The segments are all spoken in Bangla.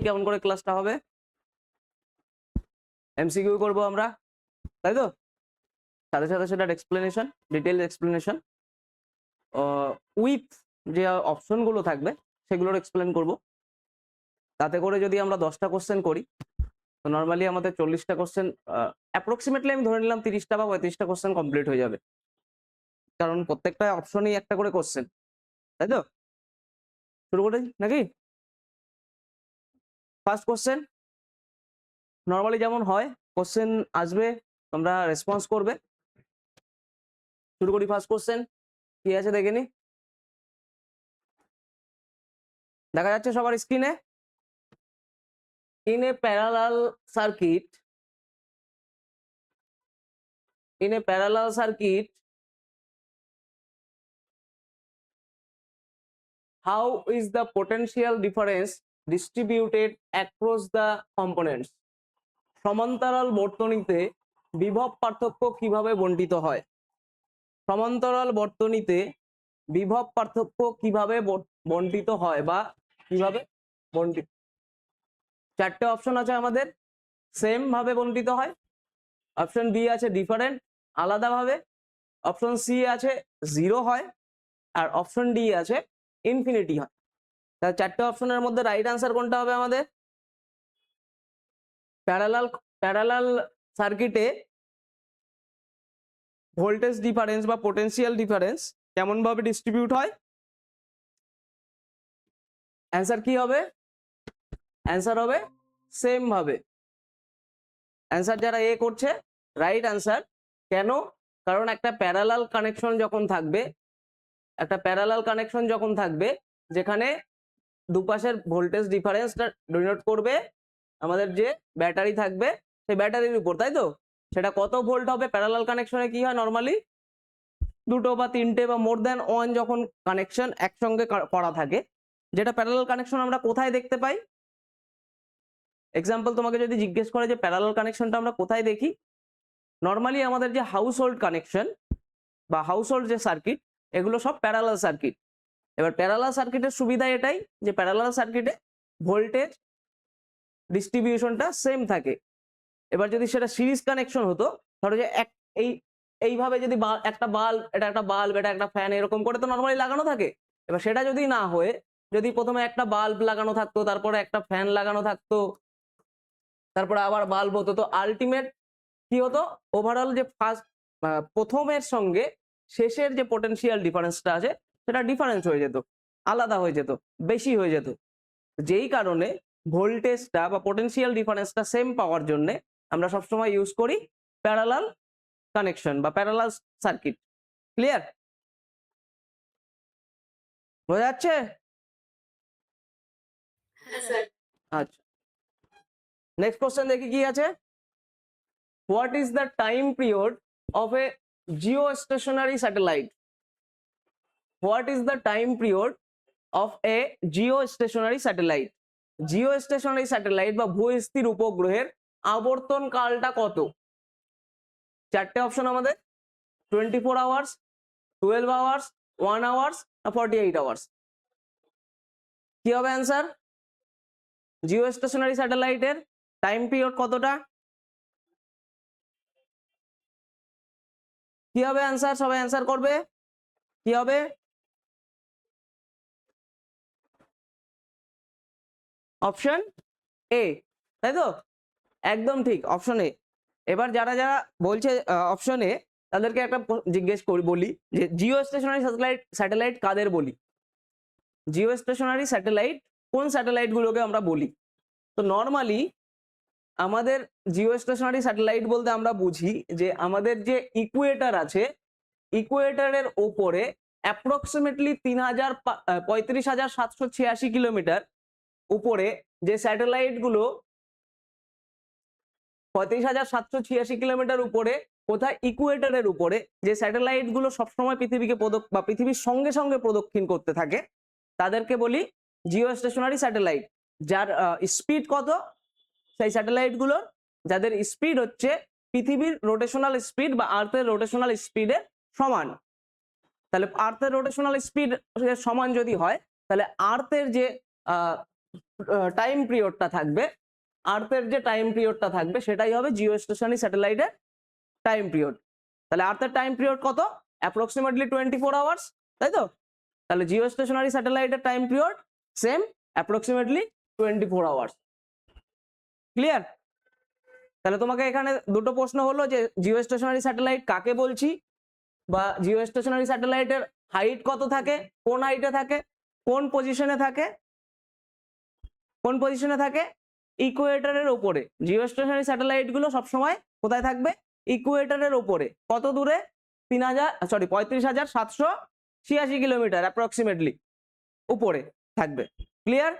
কেমন করে ক্লাসটা হবে, এমসিকিউ করবো আমরা, তাই তো? সাথে সাথে সেটার এক্সপ্লেনেশন, ডিটেইলড এক্সপ্লেনেশন উইথ যে অপশনগুলো থাকবে সেগুলোর এক্সপ্লেন করব। তাতে করে যদি আমরা 10টা কোশ্চেন করি তো নর্মালি আমাদের 40টা কোশ্চেন, অ্যাপ্রক্সিমেটলি আমি ধরে নিলাম 30টা বা 35টা কোশ্চেন কমপ্লিট হয়ে যাবে, কারণ প্রত্যেকটা অপশনই একটা করে কোশ্চেন, তাই তো? শুরু করি নাকি? ফার্স্ট কোশ্চেন নর্মালি যেমন হয়, কোশ্চেন আসবে, তোমরা রেসপন্স করবে। শুরু করি ফার্স্ট কোশ্চেন, কি আছে দেখে নি। দেখা যাচ্ছে সবার স্ক্রিনে? In a parallel circuit, in a parallel circuit, how is the potential difference distributed across the components? সমান্তরাল বর্তনীতে বিভব পার্থক্য কিভাবে বণ্টিত হয়? সমান্তরাল বর্তনীতে বিভব পার্থক্য কিভাবে বণ্টিত হয় বা কিভাবে বণ্টিত? চারটে অপশন আছে আমাদের, সেম ভাবে বণ্টিত হয়। অপশন বি আছে ডিফারেন্ট, আলাদাভাবে। অপশন সি আছে 0 হয়, আর অপশন ডি আছে ইনফিনিটি হয়। তাহলে চারটে অপশনের মধ্যে রাইট আনসার কোনটা হবে আমাদের? প্যারালাল সার্কিটে ভোল্টেজ ডিফারেন্স বা পোটেনশিয়াল ডিফারেন্স কেমন ভাবে ডিস্ট্রিবিউট হয়? অ্যান্সার কি হবে? অ্যান্সার হবে সেম ভাবে। অ্যান্সার যারা এ করছে রাইট আনসার। কেন? কারণ একটা প্যারালাল কানেকশন যখন থাকবে, যেখানে দুপাশের ভোল্টেজ ডিফারেন্সটা ডিনোট করবে আমাদের যে ব্যাটারি থাকবে সেই ব্যাটারির উপর, তাই তো? সেটা কত ভোল্ট হবে? প্যারালাল কানেকশনে কি হয় নরমালি, দুটো বা তিনটে বা মোর দ্যান ওয়ান যখন কানেকশন একসঙ্গে করা থাকে, যেটা প্যারালাল কানেকশন আমরা কোথায় দেখতে পাই? এক্সাম্পল তোমাকে যদি জিজ্ঞেস করে যে প্যারালাল কানেকশনটা আমরা কোথায় দেখি, নরমালি আমাদের যে হাউস হোল্ড কানেকশন বা হাউস হোল্ড যে সার্কিট, এগুলো সব প্যারালাল সার্কিট। এবার প্যারালাল সার্কিটের সুবিধা এটাই যে প্যারালাল সার্কিটে ভোল্টেজ ডিস্ট্রিবিউশনটা সেম থাকে। এবার যদি সেটা সিরিজ কানেকশন হতো, ধরো যে এইভাবে যদি একটা বাল্ব, এটা একটা বাল্ব, এটা একটা ফ্যান, এরকম করে তো নরমালি লাগানো থাকে। এবার সেটা যদি না হয়ে যদি প্রথমে একটা বাল্ব লাগানো থাকতো, তারপরে একটা ফ্যান লাগানো থাকতো, তারপরে আবার বাল্ব হতো, তো আলটিমেট কি হতো? ওভারঅল যে প্রথমের সঙ্গে শেষের যে পোটেনশিয়াল ডিফারেন্সটা আছে সেটা ডিফারেন্স হয়ে যেত, আলাদা হয়ে যেত, বেশি হয়ে যেত। যেই কারণে ভোল্টেজটা বা পোটেনশিয়াল ডিফারেন্সটা সেম পাওয়ার জন্য আমরা সবসময় ইউজ করি প্যারালাল কানেকশন বা প্যারালাল সার্কিট। ক্লিয়ার? বোঝা যাচ্ছে? আচ্ছা, নেক্সট কোশ্চেন দেখি কি আছে। What is the time period of A geostationary satellite? What is the time period of A geostationary satellite? Geostationary satellite বা ভূস্থির উপগ্রহের আবর্তন কালটা কত? চারটে অপশন আমাদের, 24 আওয়ার্স, 12 আওয়ার্স, 1 আওয়ার্স, 48 আওয়ার্স। কি হবে অ্যান্সার? জিওস্টেশনারি স্যাটেলাইটের টাইম পিরিয়ড কতটা? কি হবে অ্যান্সার? সবাই অ্যান্সার করবে। কি হবে? অপশন এ, তাই তো? একদম ঠিক, অপশন এ। এবার যারা যারা বলছে অপশন এ, তাদেরকে একটা জিজ্ঞেস করি, বলি যে জিওস্টেশনারি স্যাটেলাইট কাদের বলি? জিওস্টেশনারি স্যাটেলাইট কোন স্যাটেলাইট গুলোকে আমরা বলি? তো নর্মালি আমাদের জিওস্টেশনারি স্যাটেলাইট বলতে আমরা বুঝি যে আমাদের যে ইকুয়েটর আছে, ইকুয়েটরের ওপরে অ্যাপ্রক্সিমেটলি 35,786 কিলোমিটার উপরে যে স্যাটেলাইট গুলো, 35,786 কিলোমিটার উপরে, কোথায়? ইকুয়েটরের উপরে যে স্যাটেলাইট গুলো সবসময় পৃথিবীকে বা পৃথিবীর সঙ্গে সঙ্গে প্রদক্ষিণ করতে থাকে, তাদেরকে বলি জিওস্টেশনারি স্যাটেলাইট। যার স্পিড কত? সেই স্যাটেলাইট গুলোর যাদের স্পিড হচ্ছে পৃথিবীর রোটেশনাল স্পিড বা আর্থের রোটেশনাল স্পিডের সমান। তাহলে আর্থের রোটেশনাল স্পিড সমান যদি হয়, তাহলে আর্থের যে টাইম পিরিয়ডটা থাকবে, আর্থের যে টাইম পিরিয়ডটা থাকবে সেটাই হবে জিওস্টেশনারি স্যাটেলাইটের টাইম পিরিয়ড। তাহলে আর্থের টাইম পিরিয়ড কত? অ্যাপ্রক্সিমেটলি 24 আওয়ার্স, তাই তো? তাহলে জিওস্টেশনারি স্যাটেলাইটের time period same, approximately 24 hours. Clear? তাহলে তোমাকে এখানে দুটো প্রশ্ন হলো যে জিওস্টেশনারি স্যাটেলাইট কাকে বলছি, বা জিওস্টেশনারি স্যাটেলাইটের হাইট কত থাকে, কোন হাইটে থাকে, কোন পজিশনে থাকে, কোন পজিশনে থাকে? ইকুয়েটরের ওপরে। জিওস্টেশনারি স্যাটেলাইট গুলো সবসময় কোথায় থাকবে? ইকুয়েটরের ওপরে। কত দূরে? 35,786 কিলোমিটার অ্যাপ্রক্সিমেটলি উপরে থাকবে। ক্লিয়ার?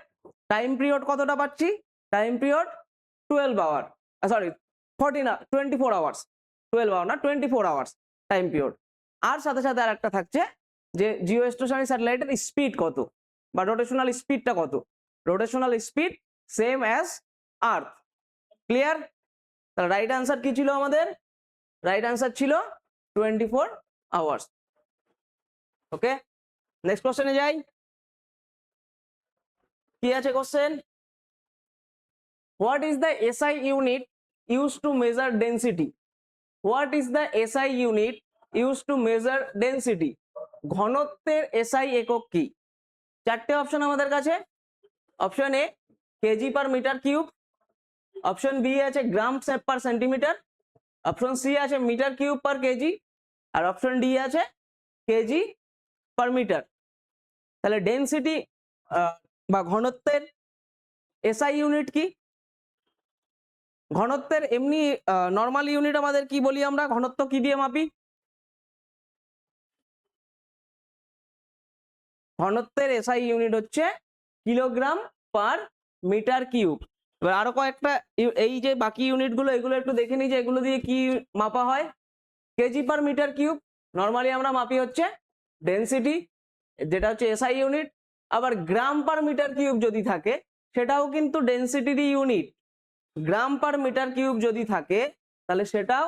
টাইম পিরিয়ড কতটা পাচ্ছি? Time period 12 hour, sorry 24 hours, 12 hour না 24 আওয়ার্স টাইম পিরিয়ড। আর সাথে সাথে আর একটা থাকছে যে জিওস্টেশনারি স্যাটেলাইটের স্পিড কত, বা রোটেশনাল স্পিডটা কত। রোটেশনাল স্পিড সেম অ্যাজ আর্থ। ক্লিয়ার? তাহলে রাইট আনসার কি ছিল আমাদের? রাইট আনসার ছিল 24 আওয়ার্স। ওকে, নেক্সট কোশ্চেনে যাই। কি আছে question? What is the SI unit used to measure density? What is the SI unit used to measure density? ঘনত্বের SI একক কি? চারটে অপশন আমাদের কাছে। Option A KG per metre cube, option B আছে gram per centimetre, option C আছে মিটার কিউব পার কেজি, আর অপশন ডি আছে কেজি পার মিটার। তাহলে ডেনসিটি বা ঘনত্বের SI ইউনিট কি? ঘনত্বের এমনি নরমাল ইউনিট আমাদের কি বলি আমরা? ঘনত্ব কি দিয়ে মাপি? ঘনত্বের SI ইউনিট হচ্ছে কিলোগ্রাম পার মিটার কিউব। এবার আরো কয়েকটা এই যে বাকি ইউনিট গুলো, এগুলো একটু দেখে নিই যে এগুলো দিয়ে কি মাপা হয়। KG per metre cube normally আমরা মাপি হচ্ছে ডেনসিটি, যেটা হচ্ছে SI ইউনিট। আবার গ্রাম পার মিটার কিউব যদি থাকে সেটাও কিন্তু ডেনসিটির unit. Gram per metre cube যদি থাকে তাহলে সেটাও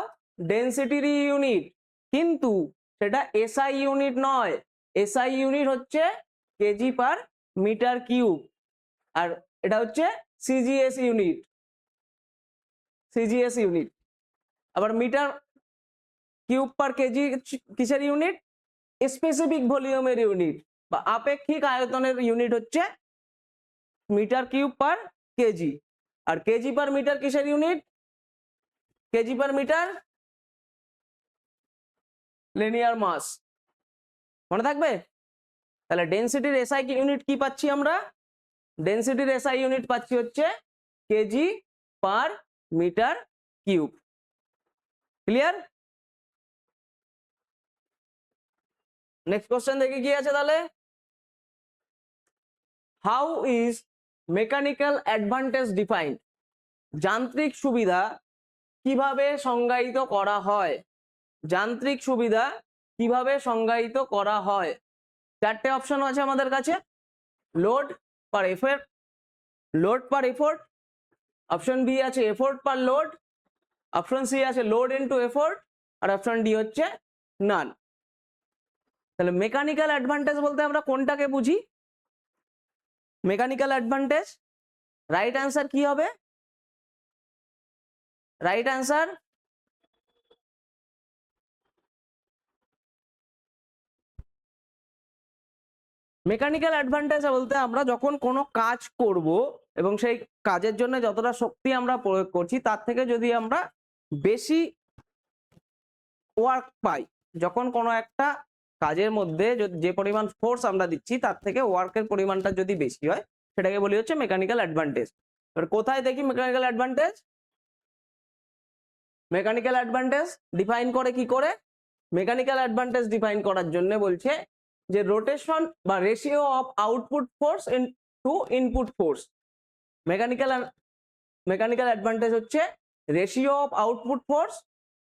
ডেনসিটির ইউনিট, কিন্তু সেটা SI ইউনিট নয়। SI ইউনিট হচ্ছে কেজি পার মিটার কিউব, আর এটা হচ্ছে সিজিএস ইউনিট। CGS unit. আবার মিটার কিউব পার কেজি কিসের ইউনিট? স্পেসিফিক ভলিউমের ইউনিট বা আপেক্ষিক আয়তনের ইউনিট হচ্ছে মিটার কিউব পার কেজি। আর কেজি পার মিটার কিসের unit? KG per metre linear mass. মনে থাকবে? তাহলে ডেনসিটির এসআই ইউনিট কি পাচ্ছি আমরা? ডেনসিটির এসআই ইউনিট পাচ্ছি হচ্ছে KG per metre cube. Clear? Next question দেখে কি আছে তাহলে। How is mechanical advantage defined? যান্ত্রিক সুবিধা কিভাবে সংজ্ঞায়িত করা হয়? যান্ত্রিক সুবিধা কিভাবে সংজ্ঞায়িত করা হয়? চারটে অপশন আছে আমাদের কাছে। Load per effort, load per effort, option B আছে এফোর্ট পার লোড, অপশন সি আছে লোড ইনটু এফোর্ট, আর অপশন ডি হচ্ছে নান। তাহলে মেকানিক্যাল অ্যাডভান্টেজ বলতে আমরা কোনটাকে বুঝি? মেকানিক্যাল অ্যাডভান্টেজ রাইট অ্যান্সার কি হবে? রাইট অ্যান্সার মেকানিক্যাল অ্যাডভান্টেজ বলতে আমরা যখন কোনো কাজ করব এবং সেই কাজের জন্য যতটা শক্তি আমরা প্রয়োগ করছি তার থেকে যদি আমরা বেশি ওয়ার্ক পাই, যখন কোনো একটা কাজের মধ্যে যে পরিমাণ ফোর্স আমরা দিচ্ছি তার থেকে ওয়ার্কের পরিমাণটা যদি বেশি হয় সেটাকে বলি হচ্ছে মেকানিক্যাল অ্যাডভান্টেজ। এবার কোথায় দেখি mechanical advantage? Mechanical advantage define করে কি করে? মেকানিক্যাল অ্যাডভান্টেজ ডিফাইন করার জন্য বলছে যে রোটেশন বা ratio of output force to input force. Mechanical advantage হচ্ছে ratio of output force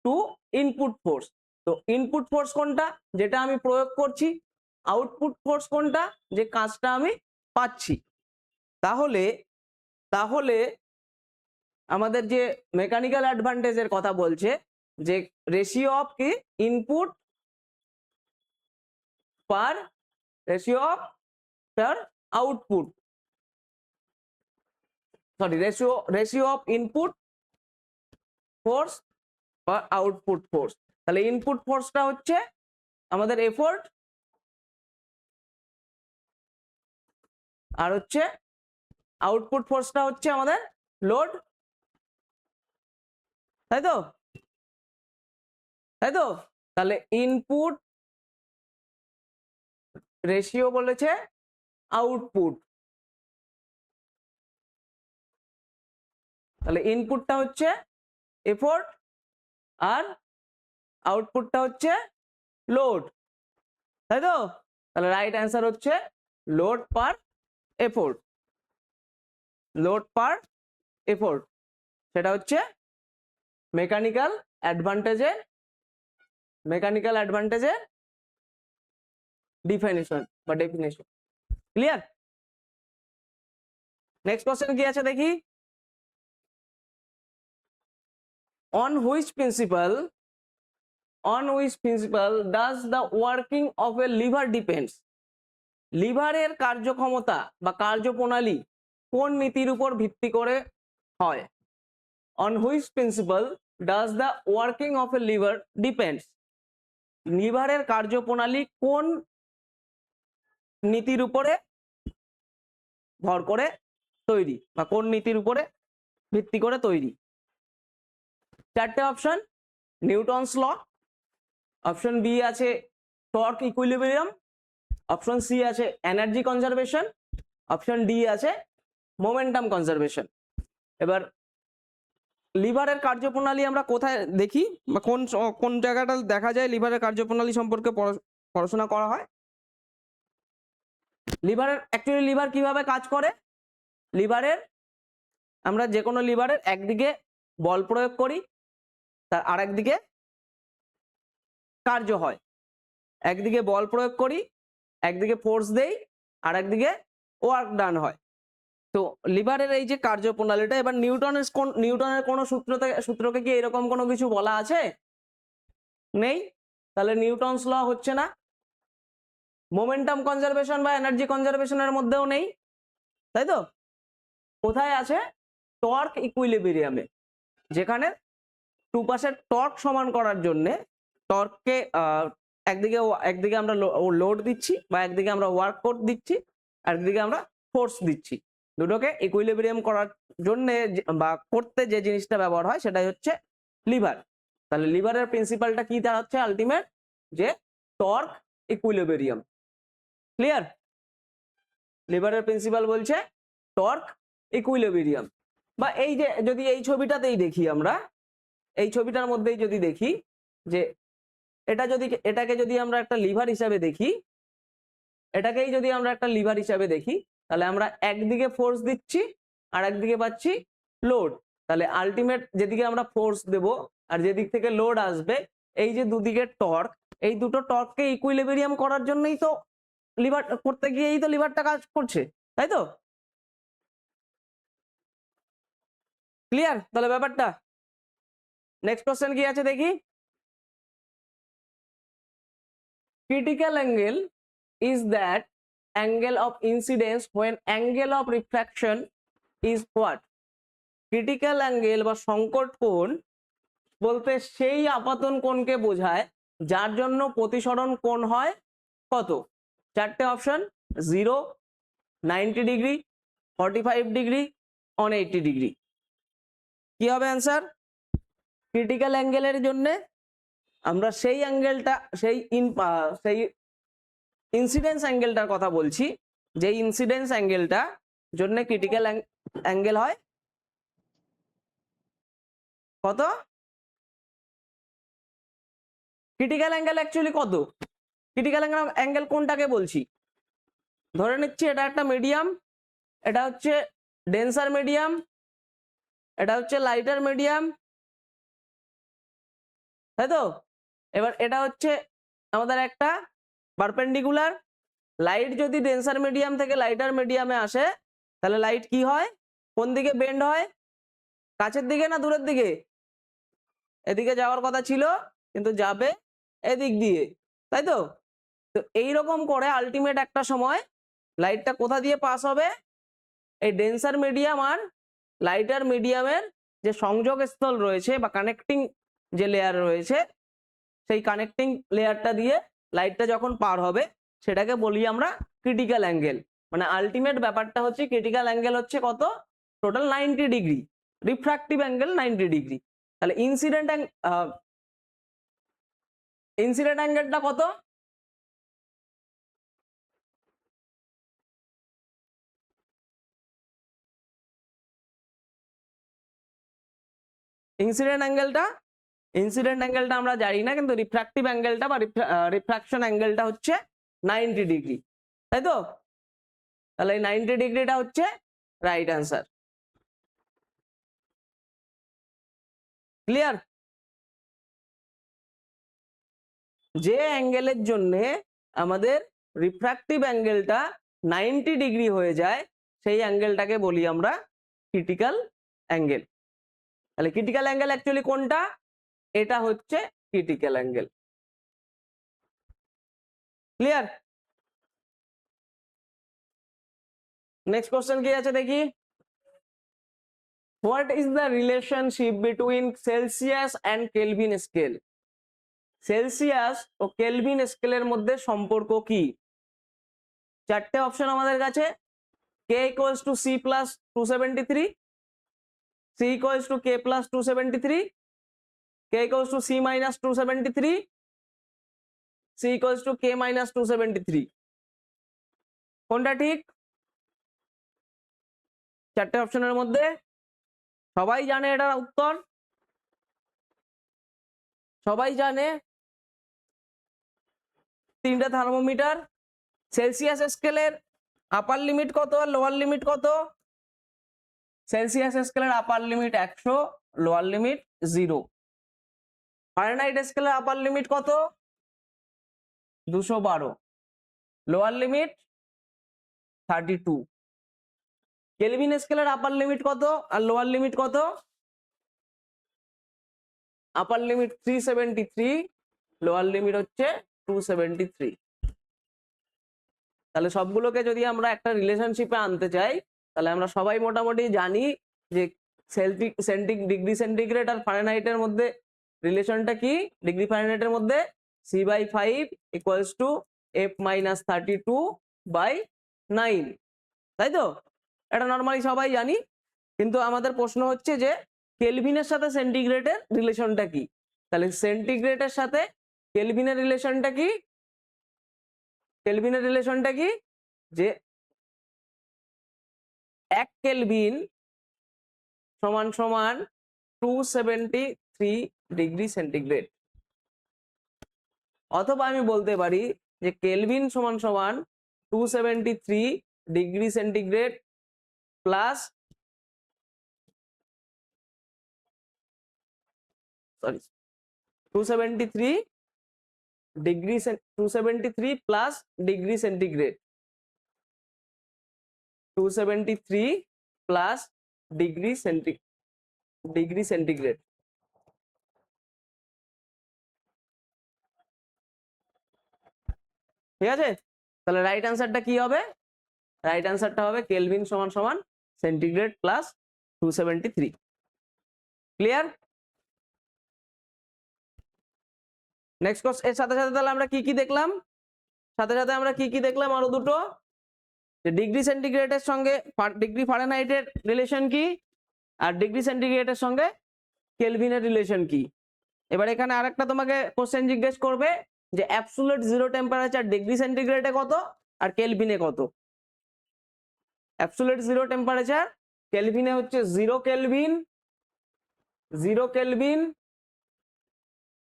to input force. তো ইনপুট ফোর্স কোনটা? যেটা আমি প্রয়োগ করছি। আউটপুট ফোর্স কোনটা? যে কাজটা আমি পাচ্ছি। তাহলে তাহলে আমাদের যে মেকানিক্যাল অ্যাডভান্টেজের কথা বলছে যে রেশিও অফ কি input per ratio of per output. Sorry ratio of input force বা আউটপুট ফোর্স। তাহলে ইনপুট ফোর্সটা হচ্ছে আমাদের এফোর্ট, আর হচ্ছে আউটপুট ফোর্সটা হচ্ছে আমাদের লোড, তাই তো? তাই তো? তাহলে ইনপুট রেশিও বলেছে আউটপুট, তাহলে ইনপুটটা হচ্ছে এফোর্ট আর আউটপুটটা হচ্ছে লোড, তাই তো? তাহলে রাইট অ্যান্সার হচ্ছে load per effort. Load per effort সেটা হচ্ছে মেকানিক্যাল অ্যাডভান্টেজের ডেফিনিশন। ক্লিয়ার? নেক্সট কোশ্চেন কি আছে দেখি। on which principle does the working of a lever depends? লিভারের কার্যক্ষমতা বা কার্যপ্রণালী কোন নীতির উপর ভিত্তি করে হয়? on which principle does the working of a lever depends? লিভারের কার্যপ্রণালী কোন নীতির উপরে ভর করে তৈরি বা কোন নীতির উপরে ভিত্তি করে তৈরি? চারটে অপশন, নিউটনস ল, অপশন বি আছে টর্ক ইকুইলিব্রিয়াম, অপশন সি আছে এনার্জি কনজারভেশন, অপশন ডি আছে মোমেন্টাম কনজারভেশন। এবার লিভারের কার্যপ্রণালী আমরা কোথায় দেখি বা কোন জায়গাটা দেখা যায় লিভারের কার্যপ্রণালী সম্পর্কে পড়াশোনা করা হয়? অ্যাকচুয়ালি লিভার কিভাবে কাজ করে? লিভারের আমরা যে কোনো লিভারের একদিকে বল প্রয়োগ করি, তার আরেকদিকে কার্য হয়। একদিকে বল প্রয়োগ করি, একদিকে ফোর্স দেই, আর একদিকে ওয়ার্ক ডান হয়। তো লিভারের এই যে কার্যপ্রণালীটা, এবার নিউটনের কোনো সূত্রকে কি এরকম কোনো কিছু বলা আছে? নেই। তাহলে নিউটনস ল হচ্ছে না, মোমেন্টাম কনজারভেশন বা এনার্জি কনজারভেশনের মধ্যেও নেই, তাই তো? কোথায় আছে? টর্ক ইকুইলিব্রিয়ামে, যেখানে দুপাশের টর্ক সমান করার জন্য টর্ককে একদিকে আমরা লোড দিচ্ছি বা একদিকে আমরা ওয়ার্ক দিচ্ছি, আর একদিকে আমরা ফোর্স দিচ্ছি। দুটোকে ইকুইলিব্রিয়াম করার জন্য বা করতে যে জিনিসটা ব্যবহার হয় সেটাই হচ্ছে লিভার। তাহলে লিভারের প্রিন্সিপালটা কি দাঁড়াচ্ছে আলটিমেট? যে টর্ক ইকুইলিব্রিয়াম। ক্লিয়ার? লিভারের প্রিন্সিপাল বলছে টর্ক ইকুইলিব্রিয়াম। বা এই যে যদি এই ছবিটাতেই দেখি, আমরা এই ছবিটার মধ্যেই যদি দেখি যে এটাকে যদি আমরা একটা লিভার হিসাবে দেখি, তাহলে আমরা একদিকে ফোর্স দিচ্ছি আর একদিকে পাচ্ছি লোড। তাহলে আলটিমেট যেদিকে আমরা ফোর্স দেব আর যেদিক থেকে লোড আসবে, এই যে দুদিকে টর্ক, এই দুটো টর্ককে ইকুইলিব্রিয়াম করার জন্যই তো লিভার করতে গিয়েই তো লিভারটা কাজ করছে, তাই তো? ক্লিয়ার তাহলে ব্যাপারটা? নেক্সট কোশ্চেন কি আছে দেখি। Critical angle is that angle of incidence when angle of refraction is what? Critical angle বা সংকট কোণ বলতে সেই আপাতন কোণকে বোঝায় যার জন্য প্রতিসরণ কোণ হয় কত? চারটে অপশন, 0, 90 ডিগ্রি, 45 ডিগ্রি, 180 ডিগ্রি। কি হবে অ্যান্সার? ক্রিটিক্যাল অ্যাঙ্গেলের জন্য আমরা সেই অ্যাঙ্গেলটা সেই ইনসিডেন্স অ্যাঙ্গেলটার কথা বলছি, যে ইনসিডেন্স অ্যাঙ্গেলটা জন্য ক্রিটিক্যাল অ্যাঙ্গেল হয় কত? ক্রিটিক্যাল অ্যাঙ্গেল অ্যাকচুয়ালি কত? ক্রিটিক্যাল অ্যাঙ্গেল কোনটাকে বলছি? ধরে নিচ্ছি এটা একটা মিডিয়াম, এটা হচ্ছে ডেন্সার মিডিয়াম, এটা হচ্ছে লাইটার মিডিয়াম, তাই তো? এবার এটা হচ্ছে আমাদের একটা পারপেন্ডিকুলার। লাইট যদি ডেন্সার মিডিয়াম থেকে লাইটার মিডিয়ামে আসে, তাহলে লাইট কি হয়? কোন দিকে বেন্ড হয়? কাছের দিকে না দূরের দিকে? এদিকে যাওয়ার কথা ছিল কিন্তু যাবে এদিক দিয়ে, তাই তো? তো এইরকম করে আলটিমেট একটা সময় লাইটটা কোথা দিয়ে পাস হবে? এই ডেন্সার মিডিয়াম আর লাইট আর মিডিয়ামের যে সংযোগ স্থল রয়েছে বা কানেক্টিং যে লেয়ার রয়েছে, সেই কানেক্টিং লেয়ারটা দিয়ে লাইটটা যখন পার হবে সেটাকে বলি আমরা ক্রিটিক্যাল অ্যাঙ্গেল। মানে আলটিমেট ব্যাপারটা হচ্ছে ক্রিটিক্যাল অ্যাঙ্গেল হচ্ছে কত, total 90 degree, refractive angle 90 degree. তাহলে ইনসিডেন্ট অ্যাঙ্গেলটা কত, ইনসিডেন্ট অ্যাঙ্গেলটা আমরা জানি না, কিন্তু রিফ্র্যাক্টিভ অ্যাঙ্গেলটা বা রিফ্র্যাকশন অ্যাঙ্গেলটা হচ্ছে 90 ডিগ্রি, তাই তো? তাহলে এই 90 ডিগ্রিটা হচ্ছে রাইট অ্যান্সার। ক্লিয়ার? যে অ্যাঙ্গেলের জন্য আমাদের রিফ্র্যাক্টিভ অ্যাঙ্গেলটা 90 ডিগ্রি হয়ে যায় সেই অ্যাঙ্গেলটাকে বলি আমরা ক্রিটিক্যাল অ্যাঙ্গেল। তাহলে ক্রিটিক্যাল অ্যাঙ্গেল অ্যাকচুয়ালি কোনটা, এটা হচ্ছে critical angle. Clear? Next question কি আছে দেখি। What is the relationship between Celsius and Kelvin scale? Celsius ও কেলভিন স্কেলের মধ্যে সম্পর্ক কি? চারটে অপশন আমাদের কাছে। K equals to C plus 273, C equals to K plus 273, K equals to C minus 273, C equals to K minus 273। কোনটা ঠিক? চারটে অপশনের মধ্যে সবাই জানে এটার উত্তর, সবাই জানে। তিনটা থার্মোমিটার, সেলসিয়াস স্কেলের আপার লিমিট কত আর লোয়ার লিমিট কত? সেলসিয়াস স্কেলের আপার লিমিট 100, লোয়ার লিমিট 0। ফারেনহাইট স্কেলের আপার লিমিট কত? 212, লোয়ার লিমিট 32। কেলভিন স্কেলের আপার লিমিট কত আর লোয়ার লিমিট কত? আপার লিমিট 373, লোয়ার লিমিট হচ্ছে 273। তাহলে সবগুলোকে যদি আমরা একটা রিলেশনশিপে আনতে চাই তাহলে আমরা সবাই মোটামুটি জানি যে ডিগ্রি সেন্টিগ্রেড আর ফারেনহাইটের মধ্যে রিলেশনটা কি। ডিগ্রি ফারেনহাইটের মধ্যে C/5 ইকুয়ালস টু F-32/9, তাই তো? এটা নর্মালি সবাই জানি, কিন্তু আমাদের প্রশ্ন হচ্ছে যে কেলভিনের সাথে সেন্টিগ্রেডের রিলেশনটা কি। তাহলে সেন্টিগ্রেডের সাথে কেলভিনের রিলেশনটা কি? কেলভিনের রিলেশনটা কি যে 1 কেলভিন সমান সমান 273 ডিগ্রি সেন্টিগ্রেড। অথবা আমি বলতে পারি যে কেলভিন সমান সমান 273 degree centigrade plus 273 plus degree centigrade, 273 plus degree centigrade. ঠিক আছে? তাহলে রাইট অ্যান্সারটা কি হবে? রাইট অ্যান্সারটা হবে কেলভিন সমান সমান centigrade plus 273। Clear? Next course এর সাথে সাথে তাহলে আমরা কি কি দেখলাম? আরো দুটো, যে ডিগ্রি সেন্টিগ্রেডের সঙ্গে ডিগ্রি ফারেনহাইটের রিলেশন কি আর ডিগ্রি সেন্টিগ্রেডের সঙ্গে কেলভিনের রিলেশন কি। এবার এখানে আরেকটা তোমাকে কোশ্চেন জিজ্ঞেস করবে যে অ্যাবসোলিউট জিরো টেম্পারেচার ডিগ্রি সেন্টিগ্রেডে কত আর কেলভিনে কত। অ্যাবসোলিউট জিরো টেম্পারেচার কেলভিনে হচ্ছে 0 কেলভিন,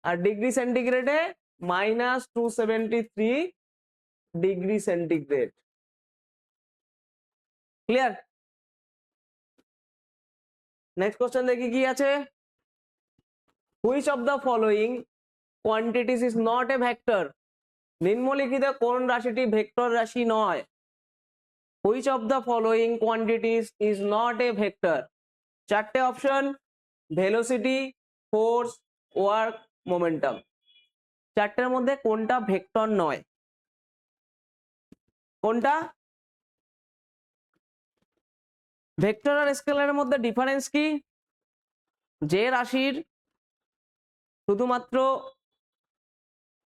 আর ডিগ্রি সেন্টিগ্রেডে -273 degree centigrade. Clear? Next question দেখি কি আছে। Which of the following quantities is not a vector? নিম্নলিখিত কোন রাশিটি ভেক্টর রাশি নয়? Which of the following quantities is not a vector? চারটে option, velocity, force, work, momentum. চারটের মধ্যে কোনটা ভেক্টর নয়? কোনটা? ভেক্টর আর স্কেলারের মধ্যে ডিফারেন্স কি? যে রাশির শুধুমাত্র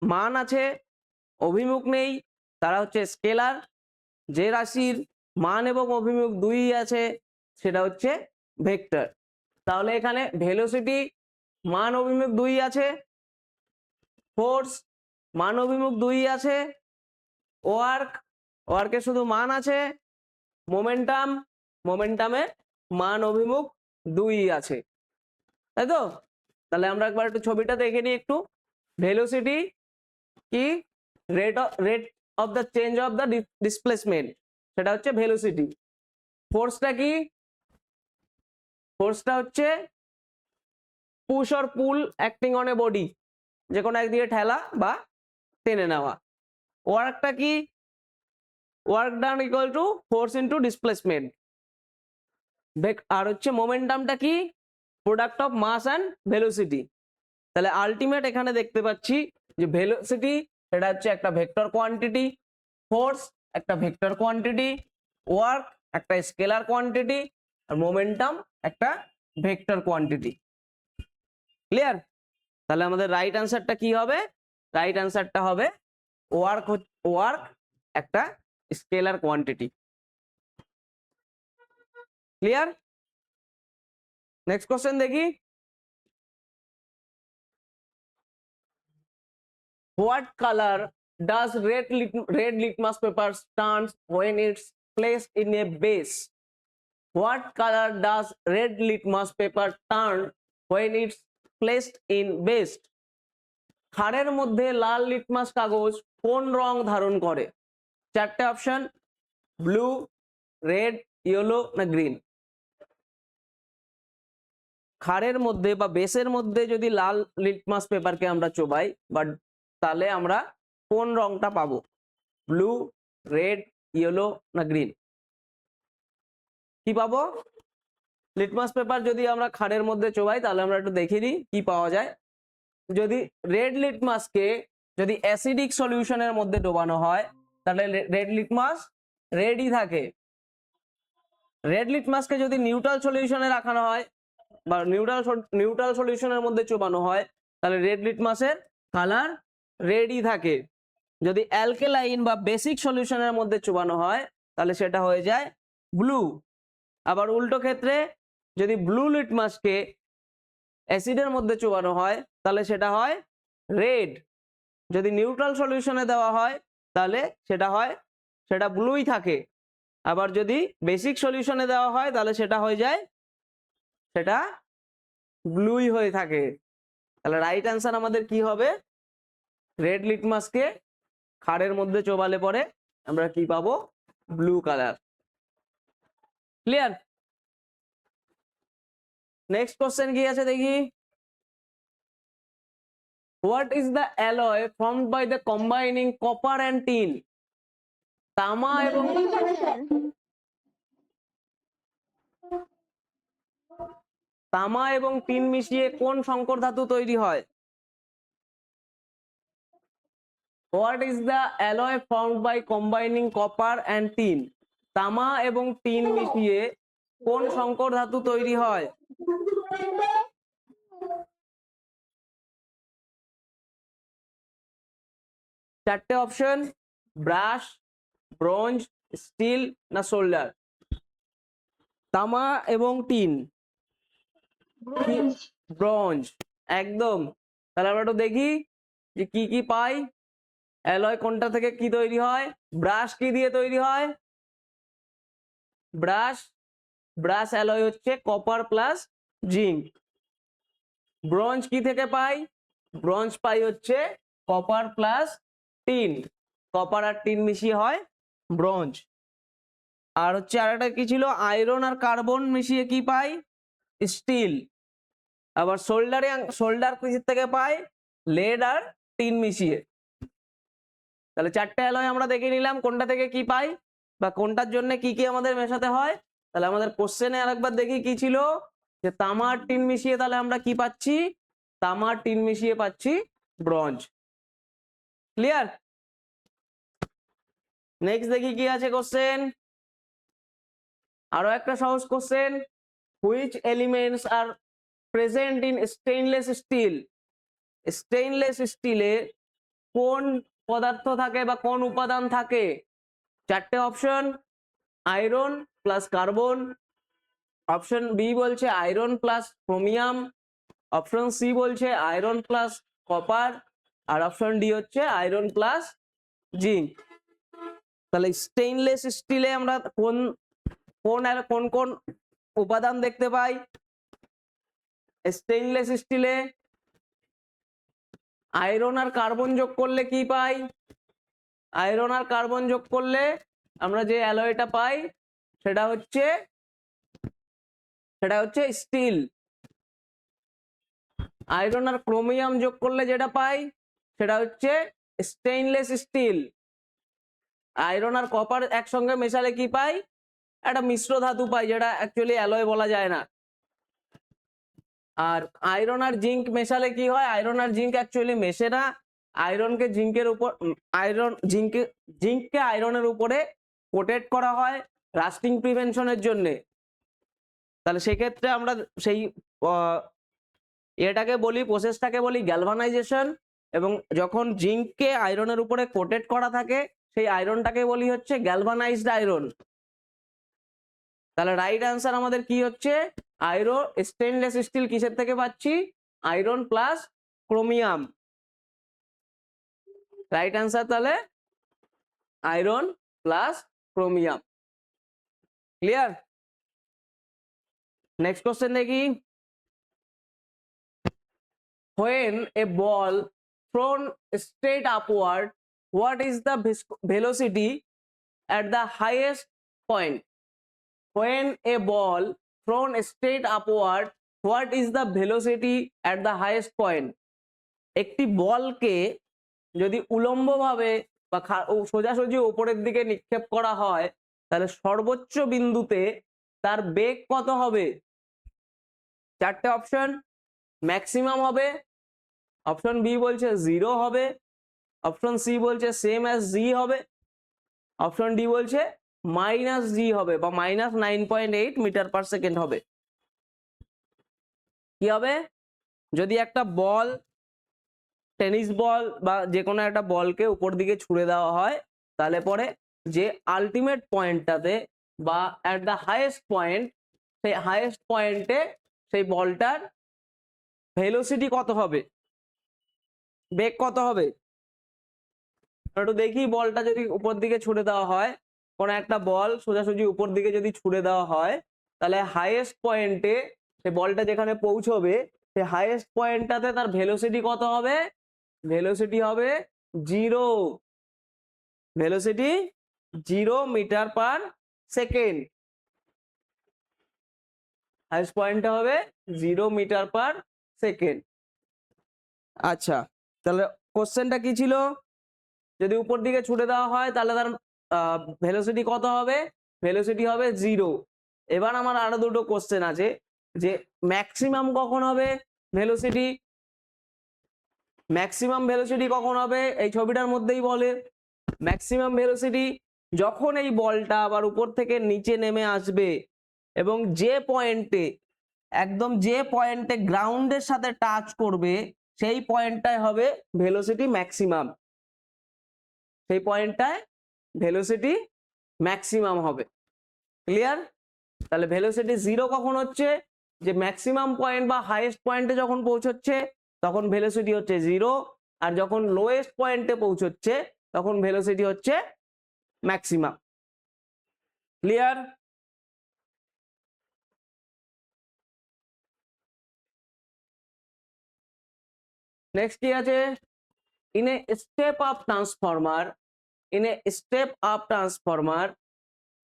মান আছে, অভিমুখ নেই, তারা হচ্ছে স্কেলার। যে রাশির মান এবং অভিমুখ দুই আছে সেটা হচ্ছে ভেক্টর। তাহলে এখানে ভেলোসিটি মান অভিমুখ দুই আছে, ফোর্স মান অভিমুখ দুই আছে, ওয়ার্কের শুধু মান আছে, মোমেন্টামের মান অভিমুখ দুই আছে, তাই তো? তাহলে আমরা একবার একটু ছবিটা দেখে নিই একটু। ভেলোসিটি কি? Rate of the change of the displacement, সেটা হচ্ছে ভেলোসিটি। ফোর্সটা কি? ফোর্সটা হচ্ছে push or pull acting on a body, যে কোনো একদিকে ঠেলা বা টেনে নেওয়া। ওয়ার্কটা কি? Work done equal to force into displacement. আর হচ্ছে মোমেন্টামটা কি? Product of mass and velocity. তাহলে আলটিমেট এখানে দেখতে পাচ্ছি যে ভেলোসিটি এটা হচ্ছে একটা ভেক্টর কোয়ান্টিটি, ফোর্স একটা ভেক্টর কোয়ান্টিটি, ওয়ার্ক একটা স্কেলার কোয়ান্টিটি, আর মোমেন্টাম একটা ভেক্টর কোয়ান্টিটি। ক্লিয়ার? তাহলে আমাদের রাইট অ্যান্সারটা কি হবে? রাইট অ্যান্সারটা হবে ওয়ার্ক একটা scalar quantity. Clear? Next question দেখি। What color does red litmus paper turns when it's placed in a base? What color does red litmus paper turn when it's placed in base? খাড়ের মধ্যে লাল লিটমাস কাগজ কোন রং ধারণ করে? চারটে অপশন, ব্লু, রেড, ইয়েলো না গ্রিন। খাড়ের মধ্যে বা বেসের মধ্যে যদি লাল লিটমাস পেপারকে আমরা চোবাই বা তাহলে আমরা কোন রংটা পাবো? ব্লু, রেড, ইয়েলো না গ্রিন? কি পাবো? লিটমাস পেপার যদি আমরা খাড়ের মধ্যে চোবাই তাহলে আমরা একটু দেখে নিই কি পাওয়া যায়। যদি রেড লিটমাসকে যদি অ্যাসিডিক সলিউশনের মধ্যে ডোবানো হয় তাহলে রেড লিটমাস রেডই থাকে। রেড লিটমাসকে যদি নিউট্রাল সলিউশনে রাখানো হয় বা নিউট্রাল সলিউশনের মধ্যে চোবানো হয় তাহলে রেড লিটমাসের কালার রেডই থাকে। যদি অ্যালকেলাইন বা বেসিক সলিউশনের মধ্যে চোবানো হয় তাহলে সেটা হয়ে যায় ব্লু। আবার উল্টো ক্ষেত্রে যদি ব্লু লিটমাসকে অ্যাসিডের মধ্যে চোবানো হয় তাহলে সেটা হয় রেড। যদি নিউট্রাল সলিউশনে দেওয়া হয় তাহলে সেটা ব্লুই থাকে। আবার যদি বেসিক সলিউশনে দেওয়া হয় তাহলে সেটা ব্লুই হয়ে থাকে। তাহলে রাইট অ্যান্সার আমাদের কি হবে? রেড লিটমাসকে খাড়ের মধ্যে চোবালে পরে আমরা কি পাবো? Blue colour. Clear? Next question কি আছে দেখি। What is the alloy formed by the combining copper and tin? তামা এবং টিন মিশিয়ে কোন সংকর ধাতু তৈরি হয়? What is the alloy formed by combining copper and tin? তামা এবং টিন মিশিয়ে কোন সংকর ধাতু তৈরি হয়? চারটে অপশন, ব্রাশ, ব্রোঞ্জ, স্টিল না সোল্ডার। তামা এবং টিন, ব্রোঞ্জ, একদম। তাহলে আমরা একটু দেখি যে কি কি পাই। অ্যালয় কোনটা থেকে কি তৈরি হয়? ব্রাশ কি দিয়ে তৈরি হয়? ব্রাশ অ্যালয় হচ্ছে কপার প্লাস জিঙ্ক। ব্রোঞ্জ কি থেকে পাই? ব্রোঞ্জ পাই হচ্ছে কপার প্লাস টিন। কপার আর টিন মিশিয়ে হয় ব্রোঞ্জ। আর হচ্ছে আরেকটা কি ছিল? আয়রন আর কার্বন মিশিয়ে কি পাই? স্টিল। আবার সোল্ডার কিসের থেকে পাই? লেড আর টিন মিশিয়ে। তাহলে চারটে অ্যালয় আমরা দেখে নিলাম কোনটা থেকে কি পাই বা কোনটার জন্য কি কি আমাদের মেশাতে হয়। তাহলে আমাদের কোশ্চেনে আরেকবার দেখি কি ছিল, যে তামা আর টিন মিশিয়ে তাহলে আমরা কি পাচ্ছি? তামা আর টিন মিশিয়ে পাচ্ছি ব্রোঞ্জ। ক্লিয়ার? নেক্সট দেখি কি আছে কোশ্চেন। আরো একটা সহজ question, which elements are present in stainless steel? Stainless স্টিলে কোন পদার্থ থাকে বা কোন উপাদান থাকে? চারটে option, iron plus carbon, option B বলছে iron plus chromium, option C বলছে আয়রন প্লাস কপার, আর অপশন ডি হচ্ছে আয়রন প্লাস জিঙ্ক। তাহলে স্টেইনলেস স্টিলে আমরা কোন কোন কোন কোন উপাদান দেখতে পাই? স্টেইনলেস স্টিলে আয়রন আর কার্বন যোগ করলে কি পাই? আয়রন আর কার্বন যোগ করলে আমরা যে অ্যালয়টা পাই সেটা হচ্ছে স্টিল। আয়রন আর ক্রোমিয়াম যোগ করলে যেটা পাই সেটা হচ্ছে স্টেইনলেস স্টিল। আয়রন আর কপার একসঙ্গে মেশালে কি পাই? একটা মিশ্র ধাতু পাই, যেটা অ্যাকচুয়ালি অ্যালয় বলা যায় না। আর আয়রন আর জিঙ্ক মেশালে কি হয়? আয়রন আর জিঙ্ক অ্যাকচুয়ালি মেশে না, আয়রনকে জিঙ্কের উপর জিঙ্ককে আয়রনের উপরে কোটেড করা হয় রাস্টিং প্রিভেনশনের জন্য। তাহলে সেক্ষেত্রে আমরা সেই এটাকে বলি, প্রসেসটাকে বলি গ্যালভানাইজেশন। এবং যখন জিঙ্ককে আয়রনের উপরে কোটেড করা থাকে সেই আয়রনটাকে বলি হচ্ছে গ্যালভানাইজড আয়রন। তাহলে রাইট অ্যান্সার আমাদের কি হচ্ছে? আয়রন। স্টেনলেস স্টিল কিসের থেকে পাচ্ছি? Iron plus chromium. Right answer তাহলে iron plus chromium. Clear? Next question দেখি। When a ball thrown straight upward, what is the velocity at the highest point? When a ball thrown straight upward, what is the velocity at the highest point? একটি বলকে যদি উলম্বভাবে বা সোজাসুজি উপরের দিকে নিক্ষেপ করা হয় তাহলে সর্বোচ্চ বিন্দুতে তার বেগ কত হবে? চারটে অপশন, ম্যাক্সিমাম হবে, অপশন বি বলছে 0 হবে, অপশন সি বলছে সেম অ্যাজ জি হবে, অপশন ডি বলছে -g হবে বা -9.8 মিটার পার সেকেন্ড হবে। কি হবে? যদি একটা বল, টেনিস বল বা যে কোনো একটা বলকে উপর দিকে ছুড়ে দেওয়া হয় তাহলে পরে যে আলটিমেট পয়েন্টটাতে বা অ্যাট দ্য হাইয়েস্ট পয়েন্ট, সেই হাইয়েস্ট পয়েন্টে সেই বলটার ভেলোসিটি কত হবে, বেগ কত হবে? একটু দেখি, বলটা যদি উপর দিকে ছুড়ে দেওয়া হয়, কোনো একটা বল সোজাসুজি উপর দিকে যদি ছুড়ে দেওয়া হয় তাহলে হাইয়েস্ট পয়েন্টে সে বলটা যেখানে পৌঁছবে সেই হাইয়েস্ট পয়েন্টটাতে তার ভেলোসিটি কত হবে? ভেলোসিটি হবে 0। Velocity 0 metre per second. Highest পয়েন্টটা হবে 0 মিটার পার সেকেন্ড। আচ্ছা, তাহলে কোশ্চেনটা কি ছিল? যদি উপর দিকে ছুড়ে দেওয়া হয় তাহলে তার ভেলোসিটি কত হবে? ভেলোসিটি হবে 0। এবার আমার আরো দুটো কোশ্চেন আছে, যে ম্যাক্সিমাম কখন হবে ভেলোসিটি? ম্যাক্সিমাম ভেলোসিটি কখন হবে? এই ছবিটার মধ্যেই বলে ম্যাক্সিমাম ভেলোসিটি যখন এই বলটা আবার উপর থেকে নিচে নেমে আসবে এবং যে পয়েন্টে গ্রাউন্ডের সাথে টাচ করবে সেই পয়েন্টটাই হবে ভেলোসিটি ম্যাক্সিমাম। সেই পয়েন্টটায় ভেলোসিটি ম্যাক্সিমাম হবে। ক্লিয়ার? তাহলে ভেলোসিটি 0 কখন হচ্ছে? যে ম্যাক্সিমাম পয়েন্ট বা হাইয়েস্ট পয়েন্টে যখন পৌঁছচ্ছে তখন ভেলোসিটি হচ্ছে 0, আর যখন লোয়েস্ট পয়েন্টে পৌঁছচ্ছে তখন ভেলোসিটি হচ্ছে ম্যাক্সিমাম। ক্লিয়ার? নেক্সট কি আছে? in a step up transformer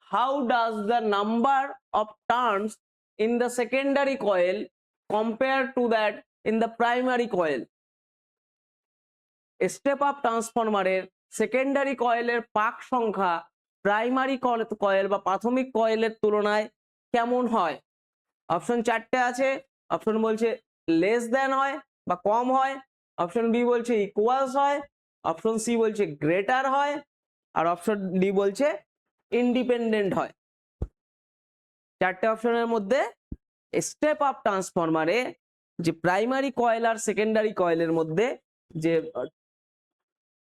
how does the number of turns in the secondary coil compare to that in the primary coil? Step up ট্রান্সফরমারের সেকেন্ডারি কয়েলের পাক সংখ্যা প্রাইমারি কয়েল বা প্রাথমিক কয়েলের তুলনায় কেমন হয়? অপশন চারটে আছে। অপশন বলছে লেস দেন হয় বা কম হয়, অপশন বি বলছে ইকুয়ালস হয়, অপশন সি বলছে গ্রেটার হয়, আর অপশন ডি বলছে ইন্ডিপেন্ডেন্ট হয়। চারটে অপশনের মধ্যে স্টেপ আপ ট্রান্সফরমারে যে প্রাইমারি কয়েল আর সেকেন্ডারি কয়েলের মধ্যে যে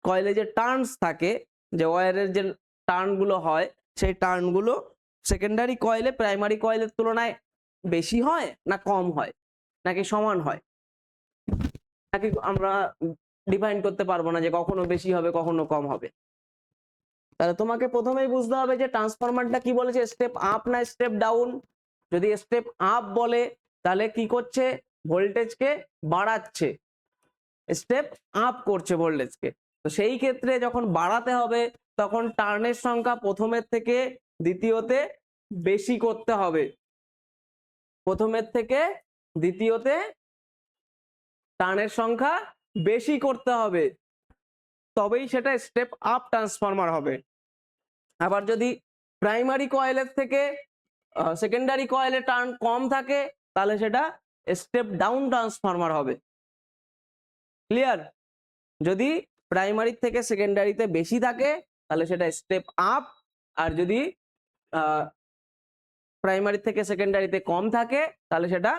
কয়েলে যে টার্নস থাকে, যে ওয়্যারের যে টার্ন গুলো হয়, সেই টার্ন গুলো সেকেন্ডারি কয়েলে প্রাইমারি কয়েলের তুলনায় বেশি হয় না কম হয় নাকি সমান হয়, নাকি আমরা ডিফাইন করতে পারবো না যে কখনো বেশি হবে কখনো কম হবে। তাহলে তোমাকে প্রথমেই বুঝতে হবে যে ট্রান্সফরমারটা কি বলেছে, স্টেপ আপ না স্টেপ ডাউন। যদি স্টেপ আপ বলে তাহলে কি করছে, ভোল্টেজকে বাড়াচ্ছে, স্টেপ আপ করছে ভোল্টেজকে। তো সেই ক্ষেত্রে যখন বাড়াতে হবে তখন টার্নের সংখ্যা প্রথমের থেকে দ্বিতীয়তে বেশি করতে হবে, প্রথমের থেকে দ্বিতীয়তে টার্নের সংখ্যা বেশি করতে হবে, তবেই সেটা স্টেপ আপ ট্রান্সফরমার হবে। আবার যদি প্রাইমারি কয়েলের থেকে সেকেন্ডারি কয়েলে টার্ন কম থাকে তাহলে সেটা স্টেপ ডাউন ট্রান্সফরমার হবে। ক্লিয়ার? যদি প্রাইমারি থেকে সেকেন্ডারিতে বেশি থাকে তাহলে সেটা স্টেপ আপ, আর যদি প্রাইমারি থেকে সেকেন্ডারিতে কম থাকে তাহলে সেটা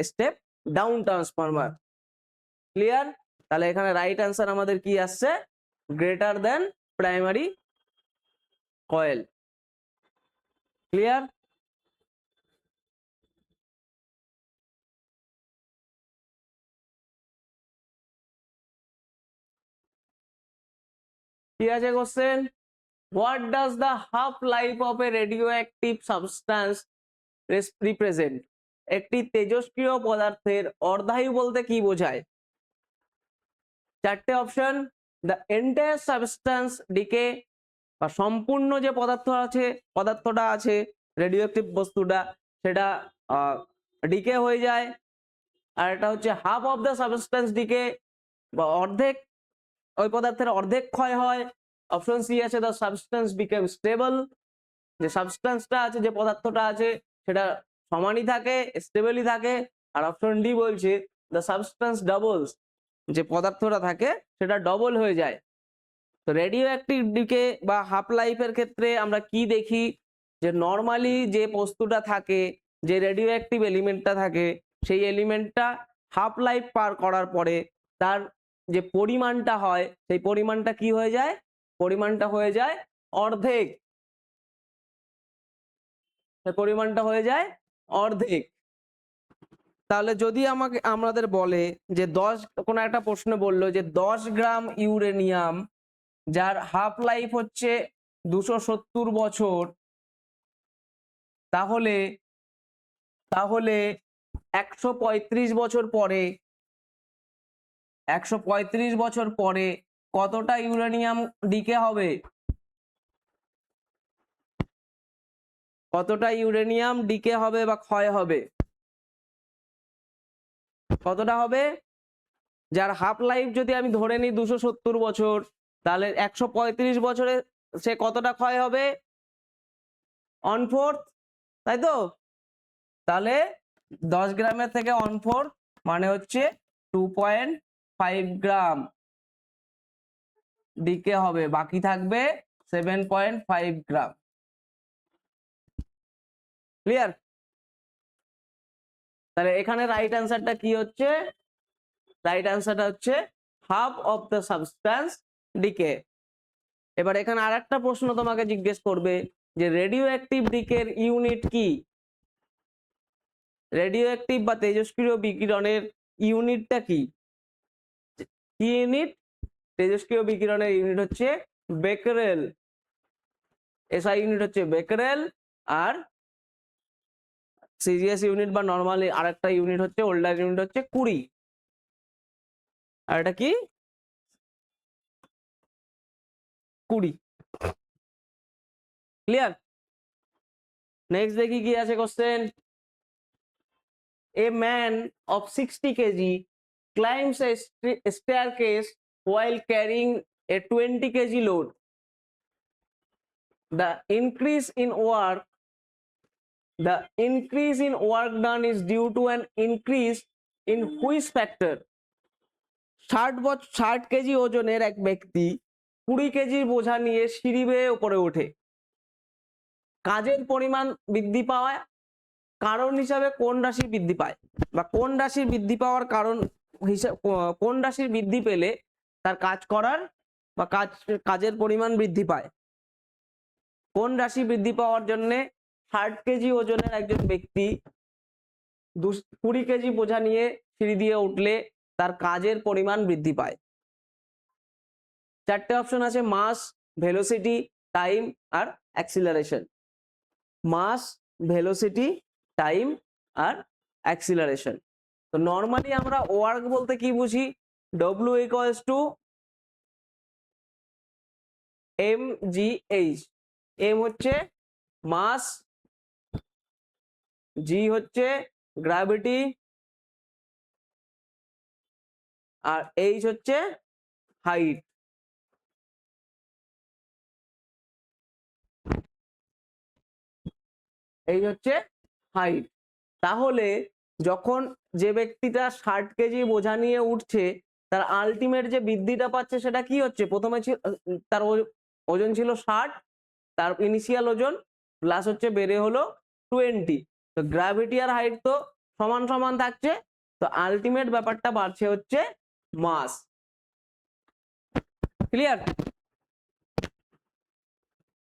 স্টেপ ডাউন ট্রান্সফরমার। ক্লিয়ার? তাহলে এখানে রাইট অ্যান্সার আমাদের কি আসছে, greater than primary coil. Clear? ঠিক আছে question, what does the half life of a radioactive substance represent? একটি তেজস্ক্রিয় পদার্থের অর্ধায়ু বলতে কি বোঝায়? চারটে option, the entire substance decay, বা সম্পূর্ণ যে পদার্থটা আছে রেডিওঅ্যাক্টিভ বস্তুটা সেটা ডিকে হয়ে যায়, আর এটা হচ্ছে half of the substance decay, বা অর্ধেক, ওই পদার্থের অর্ধেক ক্ষয় হয়। অপশন সি আছে দ্য সাবস্টেন্স বিকেম স্টেবল, যে সাবস্টেন্সটা আছে যে পদার্থটা আছে সেটা সমানই থাকে, স্টেবলই থাকে। আর অপশন ডি বলছে দ্য সাবস্টেন্স ডাবলস, যে পদার্থটা থাকে সেটা ডবল হয়ে যায়। তো রেডিও অ্যাক্টিভ ডিকে বা হাফ লাইফের ক্ষেত্রে আমরা কি দেখি, যে নর্মালি যে বস্তুটা থাকে, যে রেডিও অ্যাক্টিভ এলিমেন্টটা থাকে, সেই এলিমেন্টটা হাফ লাইফ পার করার পরে তার যে পরিমাণটা হয় সেই পরিমাণটা কি হয়ে যায়, পরিমাণটা হয়ে যায় অর্ধেক, পরিমাণটা হয়ে যায় অর্ধেক। তাহলে যদি আমাদের বলে যে কোনো একটা প্রশ্ন বললো যে 10 গ্রাম ইউরেনিয়াম যার হাফ লাইফ হচ্ছে 270 বছর, তাহলে 135 বছর পরে 135 বছর পরে কতটা ইউরেনিয়াম ডিকে হবে? কতটা ইউরেনিয়াম ডিকে হবে বা ক্ষয় হবে? কতটা হবে? যার হাফ লাইফ যদি আমি ধরে নিই 270 বছর, তাহলে 135 বছরে সে কতটা ক্ষয় হবে? 1/4, তাই তো? তাহলে 10 গ্রামের থেকে 1/4 মানে হচ্ছে 2.5 গ্রাম ডিকে হবে, বাকি থাকবে 7.5 গ্রাম। ক্লিয়ার? তাহলে এখানে রাইট অ্যান্সারটা কি হচ্ছে? রাইট অ্যান্সারটা হচ্ছে half of the substance decay. এবার এখানে আরেকটা প্রশ্ন তোমাকে জিজ্ঞেস করবে যে রেডিও অ্যাক্টিভ ডিকের ইউনিট কি? রেডিও অ্যাক্টিভ বা তেজস্ক্রিয় বিকিরণের ইউনিটটা কি? কি ইউনিট? তেজস্ক্রিয় বিকিরণের ইউনিট হচ্ছে বেকারেল, এসআই ইউনিট হচ্ছে বেকারেল, আর সিজিএস ইউনিট বা নরমালি আরেকটা ইউনিট হচ্ছে ওল্ডার ইউনিট হচ্ছে কুড়ি। আর এটা কি? কুড়ি। ক্লিয়ার? নেক্সট দেখি কি আছে question. A man of 60 kg climbs a staircase while carrying a 20 kg load. The increase in work done is due to an increase in which factor? 60 KG ওজনের এক ব্যক্তি 20 কেজির বোঝা নিয়ে সিঁড়ি বেয়ে উপরে ওঠে। কাজের পরিমাণ বৃদ্ধি পাওয়া কারণ হিসাবে কোন রাশি বৃদ্ধি পায় বা কোন রাশির বৃদ্ধি পাওয়ার কারণ হিসাব, কোন রাশির বৃদ্ধি পেলে তার কাজ করার বা কাজের পরিমাণ বৃদ্ধি পায়। কোন রাশি বৃদ্ধি পাওয়ার জন্য 60 কেজি ওজনের একজন ব্যক্তি 20 কেজি বোঝা নিয়ে সিঁড়ি দিয়ে উঠলে তার কাজের পরিমাণ বৃদ্ধি পায়। চারটে অপশন আছে, মাস, ভেলোসিটি, টাইম আর অ্যাক্সিলারেশন। মাস, ভেলোসিটি, টাইম আর অ্যাক্সিলারেশন। তো নর্মালি আমরা ওয়ার্ক বলতে কি বুঝি? W equals to mgh। m হচ্ছে মাস, g হচ্ছে গ্র্যাভিটি আর h হচ্ছে হাইট। এই হচ্ছে হাইট। তাহলে যখন যে ব্যক্তিটা 60 কেজি বোঝা নিয়ে উঠছে তার আলটিমেট যে বৃদ্ধিটা পাচ্ছে সেটা কি হচ্ছে? প্রথমে তার ওজন ছিল 60, তার ইনিশিয়াল ওজন প্লাস হচ্ছে বেড়ে হলো 20। তো গ্র্যাভিটি আর হাইট তো সমান সমান থাকছে, তো আলটিমেট ব্যাপারটা বাড়ছে হচ্ছে মাস। ক্লিয়ার?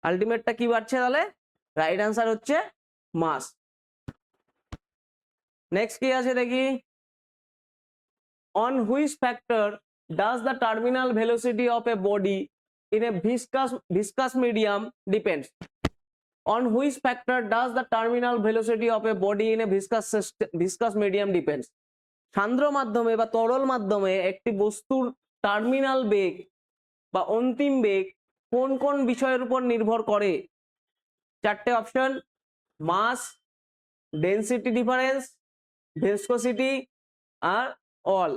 আলটিমেটটা কি বাড়ছে তাহলে? রাইট অ্যান্সার হচ্ছে মাস। নেক্সট কি আছে দেখি, on which factor does the terminal velocity of a body in a viscous medium depends? On which factor does the terminal velocity of a body in a viscous medium depends? সান্দ্র মাধ্যমে বা তরল মাধ্যমে একটি বস্তুর টার্মিনাল বেগ বা অন্তিম বেগ কোন কোন বিষয়ের উপর নির্ভর করে? চারটে অপশন, মাস, ডেনসিটি ডিফারেন্স, ভিসকোসিটি আর অল।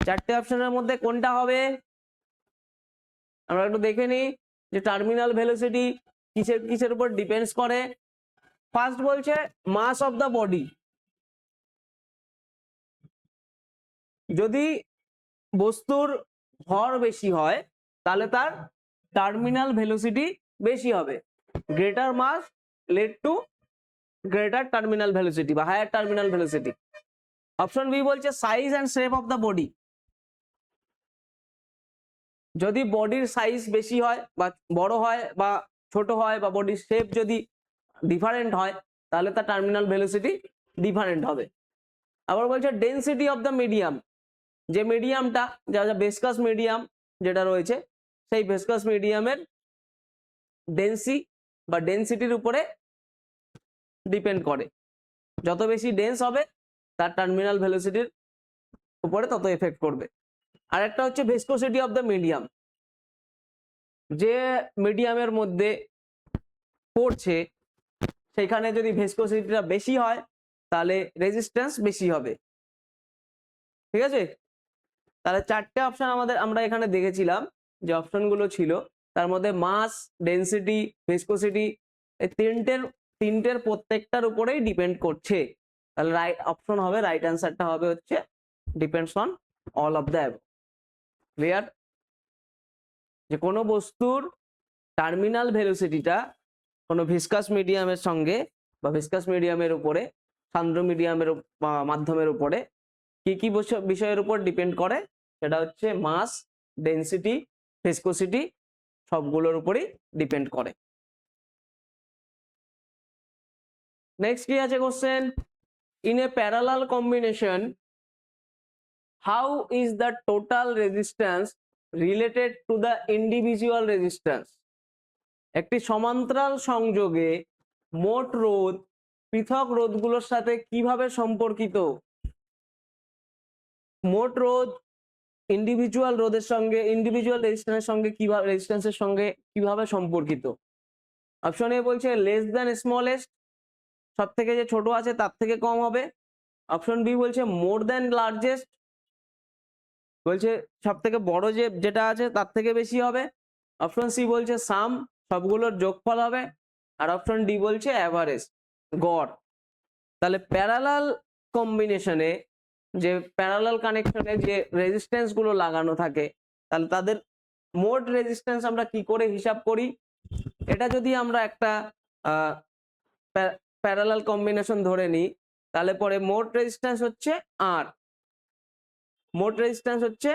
চারটে অপশনের মধ্যে কোনটা হবে? আমরা একটু দেখে নিই যে টার্মিনাল ভেলোসিটি কিসের কিসের উপর ডিপেন্ডস করে। ফার্স্ট বলছে মাস অফ দ্য বডি। যদি বস্তুর ভর বেশি হয় তাহলে তার টার্মিনাল ভেলোসিটি বেশি হবে। Greater mass led to greater terminal velocity বা higher terminal velocity. Option B বলছে size and shape of the body. যদি বডির সাইজ বেশি হয় বা বড় হয় বা ছোট হয় বা বডির শেপ যদি ডিফারেন্ট হয় তাহলে তার টার্মিনাল ভেলোসিটি ডিফারেন্ট হবে। আবার বলছে ডেনসিটি অফ দ্য মিডিয়াম। যে মিডিয়ামটা যা ভিসকাস মিডিয়াম যেটা রয়েছে সেই ভিসকাস মিডিয়ামের ডেনসিটির উপরে ডিপেন্ড করে। যত বেশি ডেন্স হবে তার টার্মিনাল ভেলোসিটির উপরে তত এফেক্ট করবে। আর একটা হচ্ছে ভিসকোসিটি অফ দ্য মিডিয়াম। যে মিডিয়ামের মধ্যে পড়ছে সেখানে যদি ভিসকোসিটিটা বেশি হয় তাহলে রেজিস্ট্যান্স বেশি হবে। ঠিক আছে? তাহলে চারটে অপশন আমরা এখানে দেখেছিলাম যে অপশনগুলো ছিল, তার মধ্যে মাস, ডেনসিটি, ভিসকোসিটি এই তিনটের প্রত্যেকটার উপরেই ডিপেন্ড করছে। তাহলে রাইট অপশন হবে, রাইট অ্যান্সারটা হবে হচ্ছে depends on all of the above. Clear? যে কোনো বস্তুর টার্মিনাল ভেলোসিটিটা কোনো ভিসকাস মিডিয়ামের সঙ্গে বা ভিসকাস মিডিয়ামের উপরে, সান্দ্র মিডিয়ামের মাধ্যমের উপরে কি কি বিষয়ের উপর ডিপেন্ড করে সেটা হচ্ছে মাস, ডেনসিটি, ভিসকোসিটি সবগুলোর উপরই ডিপেন্ড করে। নেক্সট কি আছে question, in a parallel combination how is the total resistance related to the individual resistance? একটি সমান্তরাল সংযোগে মোট রোধ পৃথক রোধগুলোর সাথে কিভাবে সম্পর্কিত? মোট রোধ ইন্ডিভিজুয়াল রোধের সঙ্গে, ইন্ডিভিজুয়াল রেজিস্ট্যান্সের সঙ্গে কিভাবে সম্পর্কিত? অপশন এ বলছে লেস দ্যান স্মলেস্ট, সব থেকে যে ছোট আছে তার থেকে কম হবে। অপশন বি বলছে মোর দ্যান লার্জেস্ট, বলছে সব থেকে বড় যেটা আছে তার থেকে বেশি হবে। অপশন সি বলছে সাম, সবগুলোর যোগফল হবে। আর অপশন ডি বলছে অ্যাভারেজ, গড়। তাহলে প্যারালাল কম্বিনেশনে যে প্যারালাল কানেকশনে যে রেজিস্ট্যান্স গুলো লাগানো থাকে তাহলে তাদের মোট রেজিস্ট্যান্স আমরা কি করে হিসাব করি? এটা যদি আমরা একটা প্যারালাল কম্বিনেশন ধরে নিই, তাহলে পরে মোট রেজিস্ট্যান্স হচ্ছে আর, মোট রেজিস্ট্যান্স হচ্ছে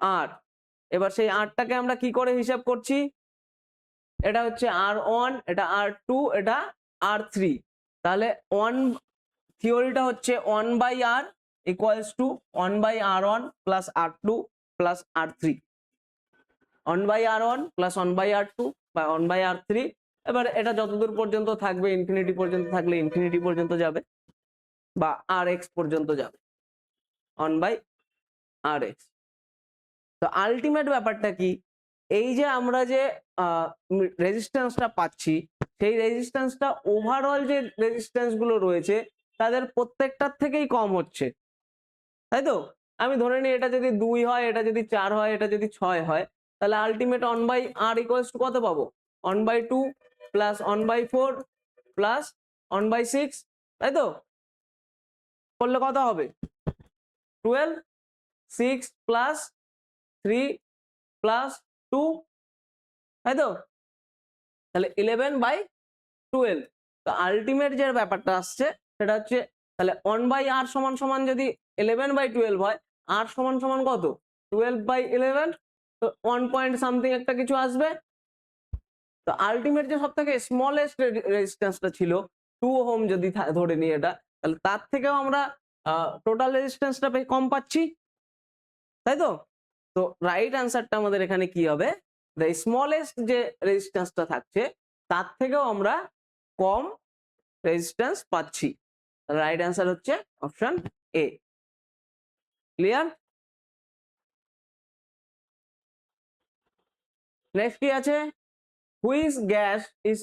আর। এবার সেই আরটাকে আমরা কি করে হিসাব করছি, এটা হচ্ছে R1, এটা R2, এটা R3। তাহলে থিওরিটা হচ্ছে 1/R equals to 1/R1 plus R2 plus R3, 1/R1 plus 1/R2 বা 1/R3। এবার এটা যতদূর পর্যন্ত থাকবে, ইনফিনিটি পর্যন্ত থাকলে ইনফিনিটি পর্যন্ত যাবে বা Rx পর্যন্ত যাবে, 1/Rx। তো আলটিমেট ব্যাপারটা কি, এই যে আমরা যে রেজিস্ট্যান্সটা পাচ্ছি, সেই রেজিস্ট্যান্সটা ওভারঅল যে রেজিস্ট্যান্স গুলো রয়েছে তাদের প্রত্যেকটার থেকেই কম হচ্ছে, তাই তো? আমি ধরে নিই এটা যদি 2 হয়, এটা যদি 4 হয়, এটা যদি 6 হয়, তাহলে আলটিমেট 1/R ইকুয়ালস টু কত পাবো, 1/2 প্লাস 1/4 প্লাস 1/6, তাই তো? করলে কত হবে, 12, 6 প্লাস 3 প্লাস 2, তাই তো? তাহলে 11/12। তো আলটিমেট যে ব্যাপারটা আসছে সেটা হচ্ছে, তাহলে 1/R সমান সমান যদি 11/12 হয়, R সমান সমান কত, 12/11, তো 1 পয়েন্ট সামথিং একটা কিছু আসবে। তো আলটিমেট যে সব থেকে স্মলেস্ট রেজিস্ট্যান্সটা ছিল 2 ওহম যদি ধরে নিই এটা, তাহলে তার থেকেও আমরা টোটাল রেজিস্ট্যান্সটা কম পাচ্ছি, তাই তো? তো রাইট অ্যান্সারটা আমাদের এখানে কি হবে, দ্য স্মলেস্ট যে রেজিস্ট্যান্সটা থাকছে তার থেকেও আমরা কম রেজিস্ট্যান্স পাচ্ছি। রাইট অ্যান্সার হচ্ছে অপশন এ। ক্লিয়ার? নেক্সট কি আছে, which gas is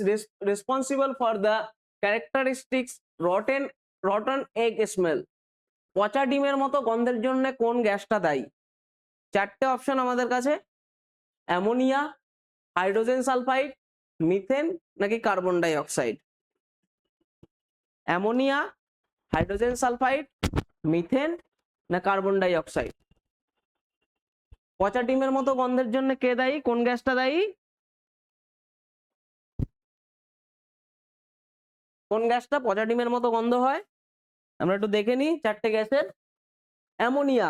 responsible for the characteristics rotten egg smell. পচা ডিমের মতো গন্ধের জন্য কোন গ্যাসটা দায়ী? চারটে অপশন আমাদের কাছে, অ্যামোনিয়া, হাইড্রোজেন সালফাইড, মিথেন নাকি carbon dioxide. Ammonia, hydrogen sulphide, methane না কার্বন ডাই অক্সাইড। পচা ডিমের মতো গন্ধের জন্য কে দায়ী, কোন গ্যাসটা দায়ী, কোন গ্যাসটা পচা ডিমের মতো গন্ধ হয়? আমরা একটু দেখে নিই চারটে গ্যাসের। অ্যামোনিয়া,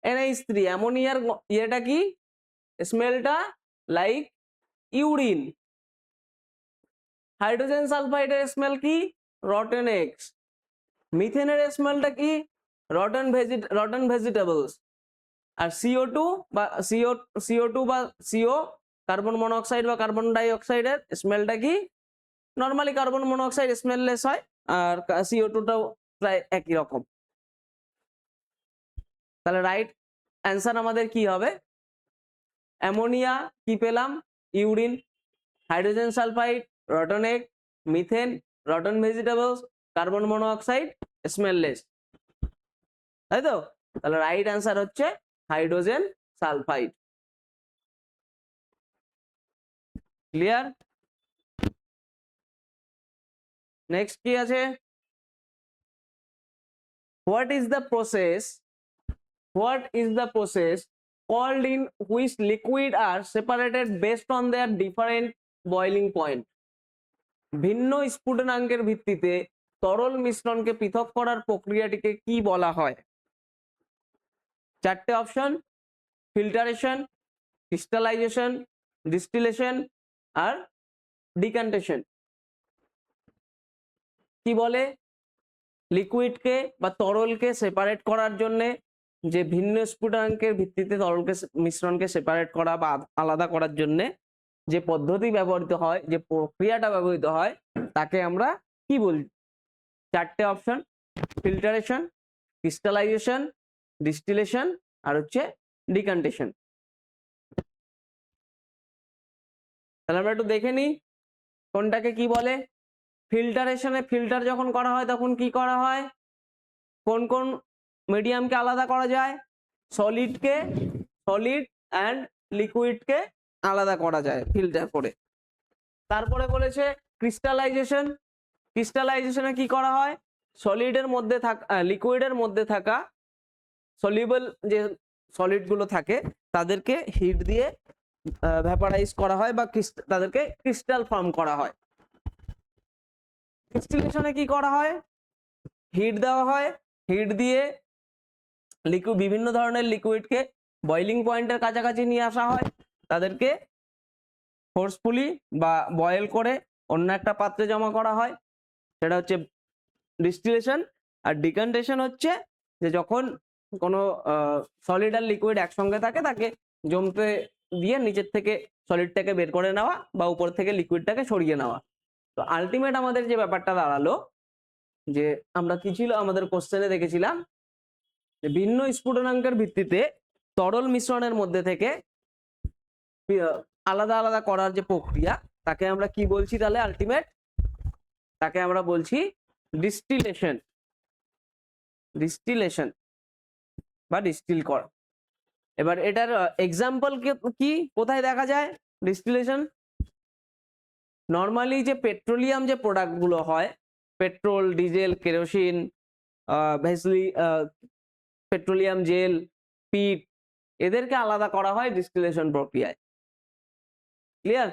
NH3, অ্যামোনিয়ার ইয়েটা কি, স্মেলটা লাইক ইউরিন। হাইড্রোজেন সালফাইডের স্মেল কি, রটেন এগস। মিথেনের স্মেলটা কি, রটেন ভেজিটেবলস। আর CO2 বা CO2 বা CO, কার্বন মনোক্সাইড বা কার্বন ডাই অক্সাইডের স্মেলটা কি, নর্মালি কার্বন মনোক্সাইড স্মেললেস হয়, আর CO2টাও প্রায় একই রকম। তাহলে রাইট অ্যান্সার আমাদের কি হবে, অ্যামোনিয়া কি পেলাম, urine, hydrogen sulphide rotten egg, methane rotten vegetables, carbon monoxide smellless, তাই তো? তাহলে রাইট অ্যান্সার হচ্ছে হাইড্রোজেন সালফাইড। ক্লিয়ার? নেক্সট কি আছে, what is the process called in which liquid are separated based on their different boiling point? ভিন্ন স্ফুটনাঙ্কের ভিত্তিতে তরল মিশ্রণকে পৃথক করার প্রক্রিয়াটিকে কি বলা হয়? চারটে অপশন, ফিল্টারেশন, ক্রিস্টালাইজেশন, ডিস্টিলেশন আর ডিকান্টেশন। কি বলে, লিকুইডকে বা তরলকে সেপারেট করার জন্য যে ভিন্ন স্ফুটনাঙ্কের ভিত্তিতে তরলকে মিশ্রণকে সেপারেট করা বা আলাদা করার জন্য যে পদ্ধতি ব্যবহৃত হয়, যে প্রক্রিয়াটা ব্যবহৃত হয়, তাকে আমরা কি বলি? চারটে অপশন, ফিল্টারেশন, ক্রিস্টালাইজেশন, ডিস্টিলেশন আর হচ্ছে ডিকান্টেশন। তাহলে আমরা একটু দেখে নিই কোনটাকে কি বলে। ফিল্টারেশনে ফিল্টার যখন করা হয় তখন কি করা হয়, কোন কোন মিডিয়ামকে আলাদা করা যায়, সলিড অ্যান্ড লিকুইডকে আলাদা করা যায় ফিল্টার করে। তারপরে বলেছে ক্রিস্টালাইজেশনে কি করা হয়, সলিডের মধ্যে থাকা লিকুইডের মধ্যে থাকা সলিউবল যে সলিড গুলো থাকে তাদেরকে হিট দিয়ে ভ্যাপারাইজ করা হয় বা তাদেরকে ক্রিস্টাল ফর্ম করা হয়। ডিস্টিলেশনে কি করা হয়, হিট দেওয়া হয়, হিট দিয়ে লিকুইড, বিভিন্ন ধরনের লিকুইডকে বয়লিং পয়েন্টের কাছাকাছি নিয়ে আসা হয়, তাদেরকে ফোর্সফুলি বা বয়েল করে অন্য একটা পাত্রে জমা করা হয়, সেটা হচ্ছে ডিস্টিলেশন। আর ডিকন্ডেশন হচ্ছে যে যখন কোনো সলিড আর লিকুইড একসঙ্গে থাকে তাকে জমতে দিয়ে নিচের থেকে সলিডটাকে বের করে নেওয়া বা উপর থেকে লিকুইডটাকে সরিয়ে নেওয়া। তো আলটিমেট আমাদের যে ব্যাপারটা দাঁড়ালো যে আমরা কি ছিল আমাদের কোশ্চেনে দেখেছিলাম যে ভিন্ন স্ফুটনাঙ্কের ভিত্তিতে তরল মিশ্রণের মধ্যে থেকে আলাদা আলাদা করার যে প্রক্রিয়া তাকে আমরা কি বলছি, তাহলে আলটিমেট তাকে আমরা বলছি ডিস্টিলেশন, ডিস্টিলেশন বা ডিস্টিল করা। এবার এটার এক্সাম্পল কি কোথায় দেখা যায় ডিস্টিলেশন? নর্মালি যে পেট্রোলিয়াম যে প্রোডাক্ট গুলো হয়, petrol, diesel, kerosene, vaseline, petroleum jelly, পিট, এদেরকে আলাদা করা হয় ডিস্টিলেশন প্রক্রিয়ায়। ক্লিয়ার?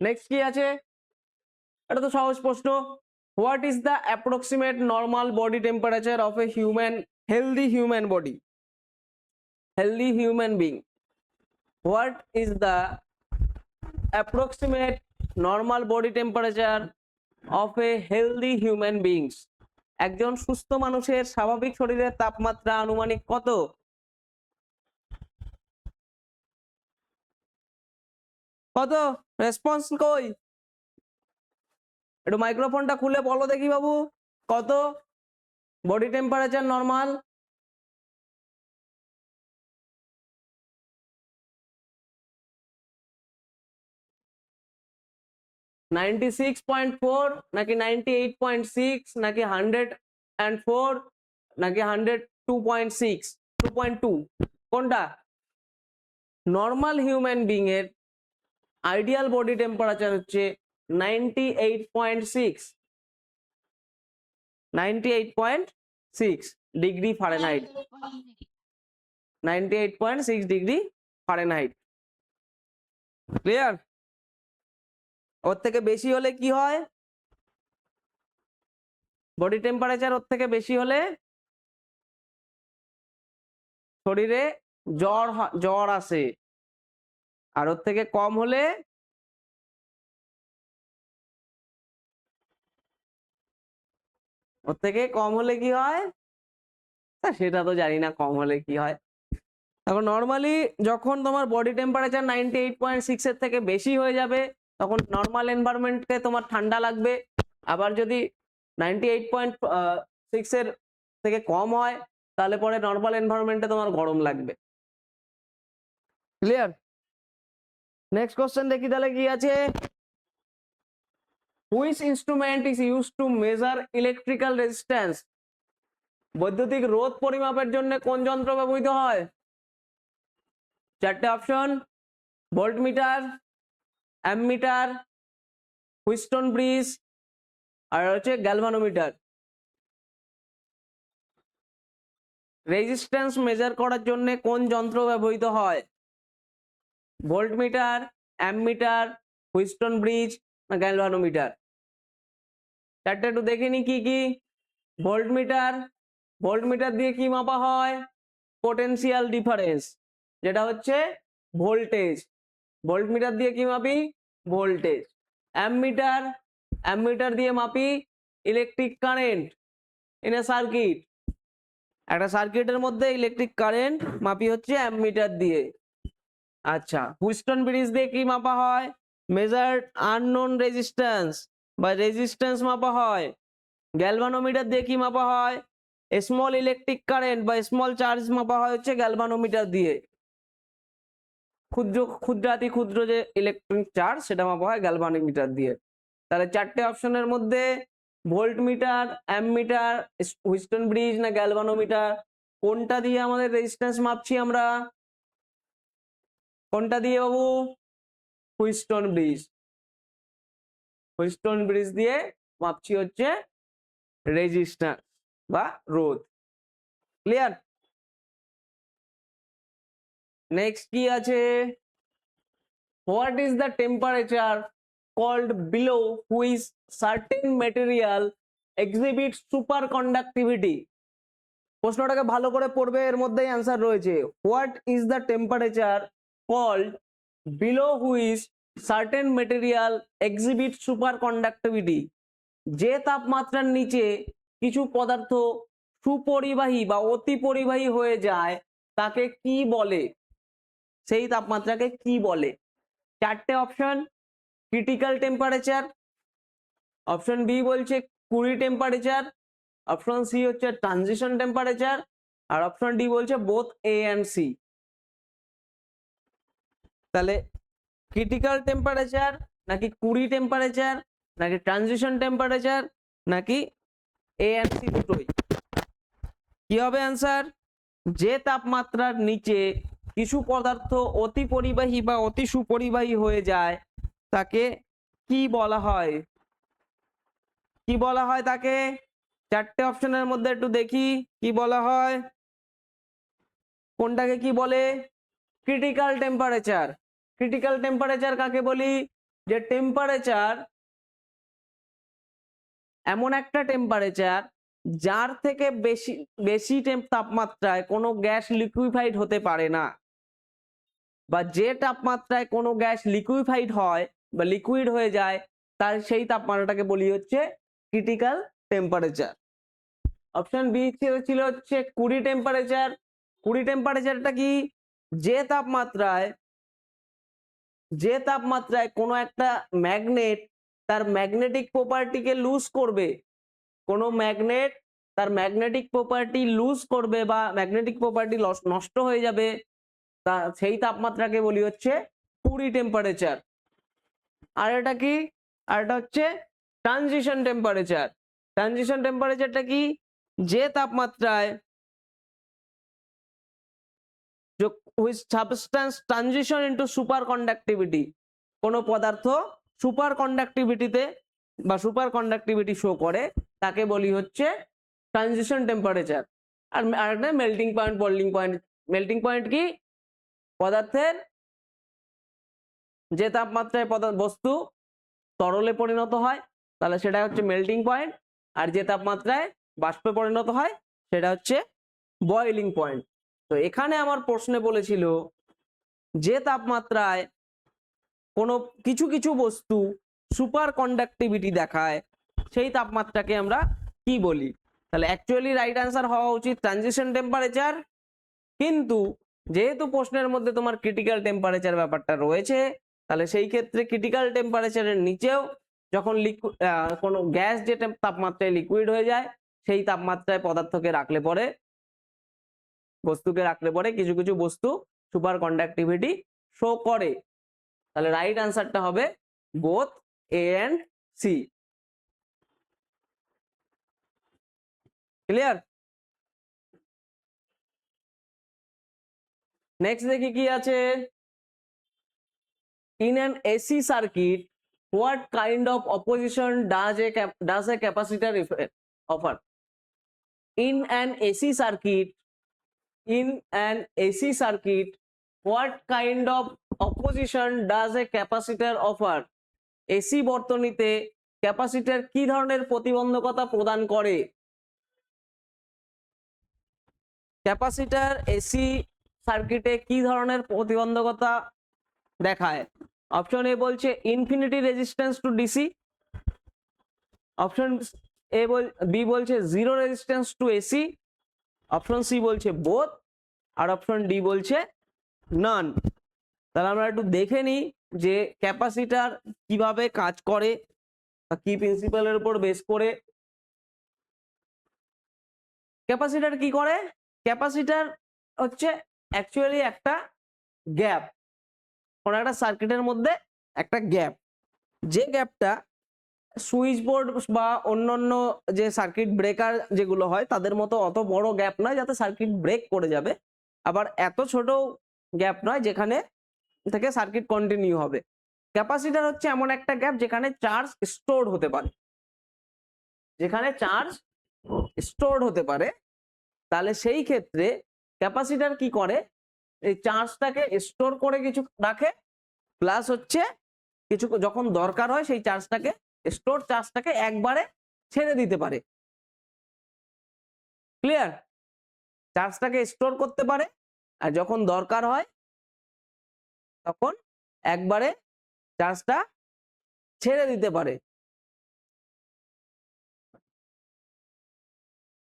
নেক্সট কি আছে, এটা তো সহজ প্রশ্ন। What is the approximate normal body temperature of a human, healthy human body, healthy human being? What is the approximate normal body temperature of a healthy human beings? একজন সুস্থ মানুষের স্বাভাবিক শরীরের তাপমাত্রা আনুমানিক কত? কত? রেসপন্স কই? একটু মাইক্রোফোনটা খুলে বলো দেখি বাবু, কত বডি টেম্পারেচার নর্মাল? 96.4 নাকি 98.6 নাকি 104 নাকি 102.6, 2.2, কোনটা? নর্মাল হিউম্যান বিং এর আইডিয়াল বডি টেম্পারেচার হচ্ছে 98.6, 98.6 degree Fahrenheit, 98.6 degree Fahrenheit. Clear? ওর থেকে বেশি হলে কি হয়? বডি টেম্পারেচার ওর থেকে বেশি হলে শরীরে জ্বর আসে, আর ওর থেকে কম হলে কি হয় সেটা তো জানি না, কম হলে কি হয়। এখন নর্মালি যখন তোমার বডি টেম্পারেচার 98.6 এর থেকে বেশি হয়ে যাবে তখন নর্মাল এনভায়রনমেন্টে তোমার ঠান্ডা লাগবে, আবার যদি 98.6 এর থেকে কম হয় তাহলে পরে নর্মাল এনভায়রনমেন্টে তোমার গরম লাগবে। ক্লিয়ার? নেক্সট কোশ্চেন দেখি তাহলে কি আছে। Which instrument is used to measure electrical resistance? বৈদ্যুতিক রোধ পরিমাপের জন্য কোন যন্ত্র ব্যবহৃত হয়? চারটে option, voltmeter, ammeter, Wheatstone bridge, আর হচ্ছে গ্যালভানোমিটার। রেজিস্ট্যান্স মেজার করার জন্য কোন যন্ত্র ব্যবহৃত হয়? ভোল্টমিটার, অ্যামমিটার, হুইস্টন ব্রিজ না গ্যালভানোমিটার? চারটে একটু দেখে নি কি কি। ভোল্টমিটার, ভোল্টমিটার দিয়ে কি মাপা হয়? পোটেনশিয়াল ডিফারেন্স, যেটা হচ্ছে ভোল্টেজ। ভোল্টমিটার দিয়ে কি মাপি? ভোল্টেজ। অ্যামমিটার, অ্যামমিটার দিয়ে মাপি electric current in a circuit. একটা সার্কিটের মধ্যে ইলেকট্রিক কারেন্ট মাপি হচ্ছে অ্যামমিটার দিয়ে। আচ্ছা, হুইস্টন ব্রিজ দিয়ে কি মাপা হয়? মেজার্ড আননোন রেজিস্ট্যান্স বা রেজিস্ট্যান্স মাপা হয়। গ্যালভানোমিটার দিয়ে কি মাপা হয়? স্মল ইলেকট্রিক কারেন্ট বা স্মল চার্জ মাপা হয় হচ্ছে গ্যালভানোমিটার দিয়ে। ক্ষুদ্রাতি ক্ষুদ্র যে ইলেকট্রনিক চার্জ সেটা মাপা হয় গ্যালভানোমিটার দিয়ে। তাহলে চারটে অপশনের মধ্যে ভোল্টমিটার, অ্যামমিটার, হুইস্টন ব্রিজ না গ্যালভানোমিটার, কোনটা দিয়ে আমাদের রেজিস্ট্যান্স মাপছি আমরা? কোনটা দিয়ে বাবু? Wheatstone bridge. হুইস্টন ব্রিজ দিয়ে মাপছি হচ্ছে রেজিস্ট্যান্স বা রোধ। ক্লিয়ার? নেক্সট কি আছে? What is the temperature called below which certain material exhibit superconductivity? প্রশ্নটাকে ভালো করে পড়বে, এর মধ্যেই অ্যান্সার রয়েছে। What is the temperature called below which certain material exhibit superconductivity? যে তাপমাত্রার নিচে কিছু পদার্থ সুপরিবাহী বা অতি পরিবাহী হয়ে যায় তাকে কি বলে? সেই তাপমাত্রাকে কি বলে? চারটে option. Critical temperature, option B বলছে কুরি টেম্পারেচার, অপশন সি হচ্ছে ট্রানজিশন টেম্পারেচার, আর অপশন ডি বলছে বোথ এ এন্ড সি। তাহলে ক্রিটিক্যাল টেম্পারেচার নাকি কুরি টেম্পারেচার নাকি ট্রানজিশন টেম্পারেচার নাকি এ এন্ড সি দুটোই? কি হবে অ্যান্সার? যে তাপমাত্রার নিচে কিছু পদার্থ অতি পরিবাহী বা অতি সুপরিবাহী হয়ে যায় তাকে কি বলা হয়? কি বলা হয় তাকে? চারটে অপশনের মধ্যে একটু দেখি কি বলা হয়। কোনটাকে কি বলে? Critical temperature. ক্রিটিক্যাল টেম্পারেচার কাকে বলি? যে টেম্পারেচার এমন একটা টেম্পারেচার যার থেকে বেশি বেশি তাপমাত্রায় কোনো গ্যাস লিকুইফাইড হতে পারে না, বা যে তাপমাত্রায় কোনো গ্যাস লিকুইফাইড হয় বা লিকুইড হয়ে যায় তার সেই তাপমাত্রাটাকে বলি হচ্ছে ক্রিটিক্যাল টেম্পারেচার। অপশন বি ছিল হচ্ছে কুরি টেম্পারেচার। কুরি টেম্পারেচারটা কি? যে তাপমাত্রায় কোনো একটা ম্যাগনেট তার ম্যাগনেটিক প্রপার্টিকে লুজ করবে, কোনো ম্যাগনেট তার ম্যাগনেটিক প্রপার্টি লুজ করবে বা ম্যাগনেটিক প্রপার্টি নষ্ট হয়ে যাবে, তা সেই তাপমাত্রাকে বলি হচ্ছে কুরি টেম্পারেচার। আর এটা কি? আর এটা হচ্ছে ট্রানজিশন টেম্পারেচার। ট্রানজিশন টেম্পারেচারটা কি? যে তাপমাত্রায় which substance transition into superconductivity, কোনো পদার্থ সুপার কন্ডাক্টিভিটিতে বা সুপার কন্ডাক্টিভিটি শো করে তাকে বলি হচ্ছে ট্রানজিশন টেম্পারেচার। আর আরেকটা melting point, boiling point. Melting point কি? পদার্থের যে তাপমাত্রায় বস্তু তরলে পরিণত হয় তাহলে সেটা হচ্ছে মেল্টিং পয়েন্ট, আর যে তাপমাত্রায় বাষ্পে পরিণত হয় সেটা হচ্ছে বয়েলিং পয়েন্ট। তো এখানে আমার প্রশ্নে বলেছিল যে তাপমাত্রায় কোনো কিছু কিছু বস্তু সুপার কন্ডাক্টিভিটি দেখায় সেই তাপমাত্রাকে আমরা কি বলি? তাহলে অ্যাকচুয়ালি রাইট অ্যান্সার হওয়া উচিত ট্রানজিশন টেম্পারেচার, কিন্তু যেহেতু প্রশ্নের মধ্যে তোমার ক্রিটিক্যাল টেম্পারেচার ব্যাপারটা রয়েছে তাহলে সেই ক্ষেত্রে ক্রিটিক্যাল টেম্পারেচারের নিচেও যখন কোনো গ্যাস যে তাপমাত্রায় লিকুইড হয়ে যায় সেই তাপমাত্রায় পদার্থকে রাখলে পরে, বস্তুকে রাখলে পরে কিছু কিছু বস্তু সুপার কন্ডাক্টিভিটি শো করে। তাহলে রাইট অ্যান্সারটা হবে both A and C. Clear? Next দেখি কি আছে। In an AC circuit what kind of opposition does a capacitor offer? In an AC circuit, what kind of opposition does a capacitor offer? AC বর্তনীতে ক্যাপাসিটর কি ধরনের প্রতিবন্ধকতা প্রদান করে? ক্যাপাসিটর এসি সার্কিটে কি ধরনের প্রতিবন্ধকতা দেখায়? অপশন এ বলছে infinity resistance to DC, option B বলছে zero resistance to AC, option C বলছে বোথ, আর অপশন ডি বলছে নান। তাহলে আমরা একটু দেখে নিই যে ক্যাপাসিটর কিভাবে কাজ করে, কি প্রিন্সিপালের উপর বেস করে। ক্যাপাসিটর কি করে? ক্যাপাসিটর হচ্ছে অ্যাকচুয়ালি একটা গ্যাপ, কোন একটা সার্কিটের মধ্যে একটা গ্যাপ, যে গ্যাপটা সুইচ বোর্ড বা অন্যান্য যে সার্কিট ব্রেকার যেগুলো হয় তাদের মতো অত বড় গ্যাপ নয় যাতে সার্কিট ব্রেক করে যাবে, আবার এত ছোট গ্যাপ নয় যেখানে থেকে সার্কিট কন্টিনিউ হবে। ক্যাপাসিটর হচ্ছে এমন একটা গ্যাপ যেখানে চার্জ স্টোর হতে পারে, তাহলে সেই ক্ষেত্রে ক্যাপাসিটর কি করে? এই চার্জটাকে স্টোর করে কিছু রাখে, প্লাস হচ্ছে কিছু যখন দরকার হয় সেই চার্জটাকে, স্টোর চার্জটাকে একবারে ছেড়ে দিতে পারে। ক্লিয়ার? চার্জটাকে স্টোর করতে পারে, আর যখন দরকার হয় তখন একবারে চার্জটা ছেড়ে দিতে পারে।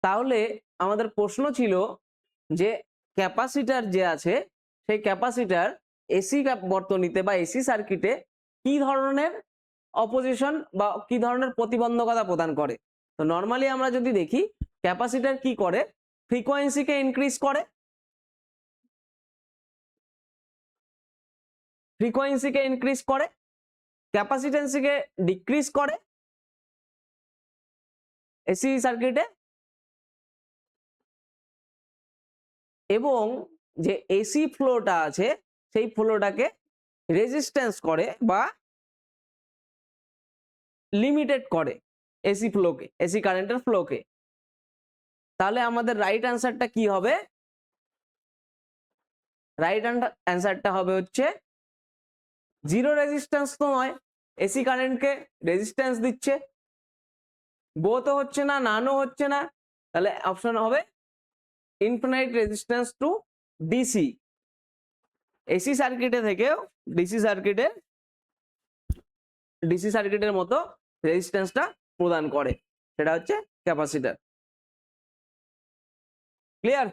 তাহলে আমাদের প্রশ্ন ছিল যে ক্যাপাসিটার যে আছে সেই ক্যাপাসিটার এসি বর্তনীতে বা এসি সার্কিটে কি ধরনের অপোজিশন বা কি ধরনের প্রতিবন্ধকতা প্রদান করে। তো নর্মালি আমরা যদি দেখি ক্যাপাসিটার কি করে, ফ্রিকোয়েন্সিকে ইনক্রিজ করে, ফ্রিকোয়েন্সিকে ইনক্রিজ করে, ক্যাপাসিটেন্সিকে ডিক্রিজ করে এসি সার্কিটে, এবং যে এসি ফ্লোটা আছে সেই ফ্লোটাকে রেজিস্ট্যান্স করে বা লিমিটেড করে এসি ফ্লোকে, এসি কারেন্টের ফ্লোকে। তাহলে আমাদের রাইট অ্যান্সারটা কি হবে? রাইট অ্যান্সারটা হবে হচ্ছে জিরো রেজিস্ট্যান্স তো নয়, এসি কারেন্টকে রেজিস্ট্যান্স দিচ্ছে, বোথও হচ্ছে না, নানও হচ্ছে না, তাহলে অপশন হবে infinite resistance to DC. AC সার্কিটে থেকেও ডিসি সার্কিটের মতো রেজিস্ট্যান্সটা প্রদান করে, সেটা হচ্ছে ক্যাপাসিটর। ক্লিয়ার?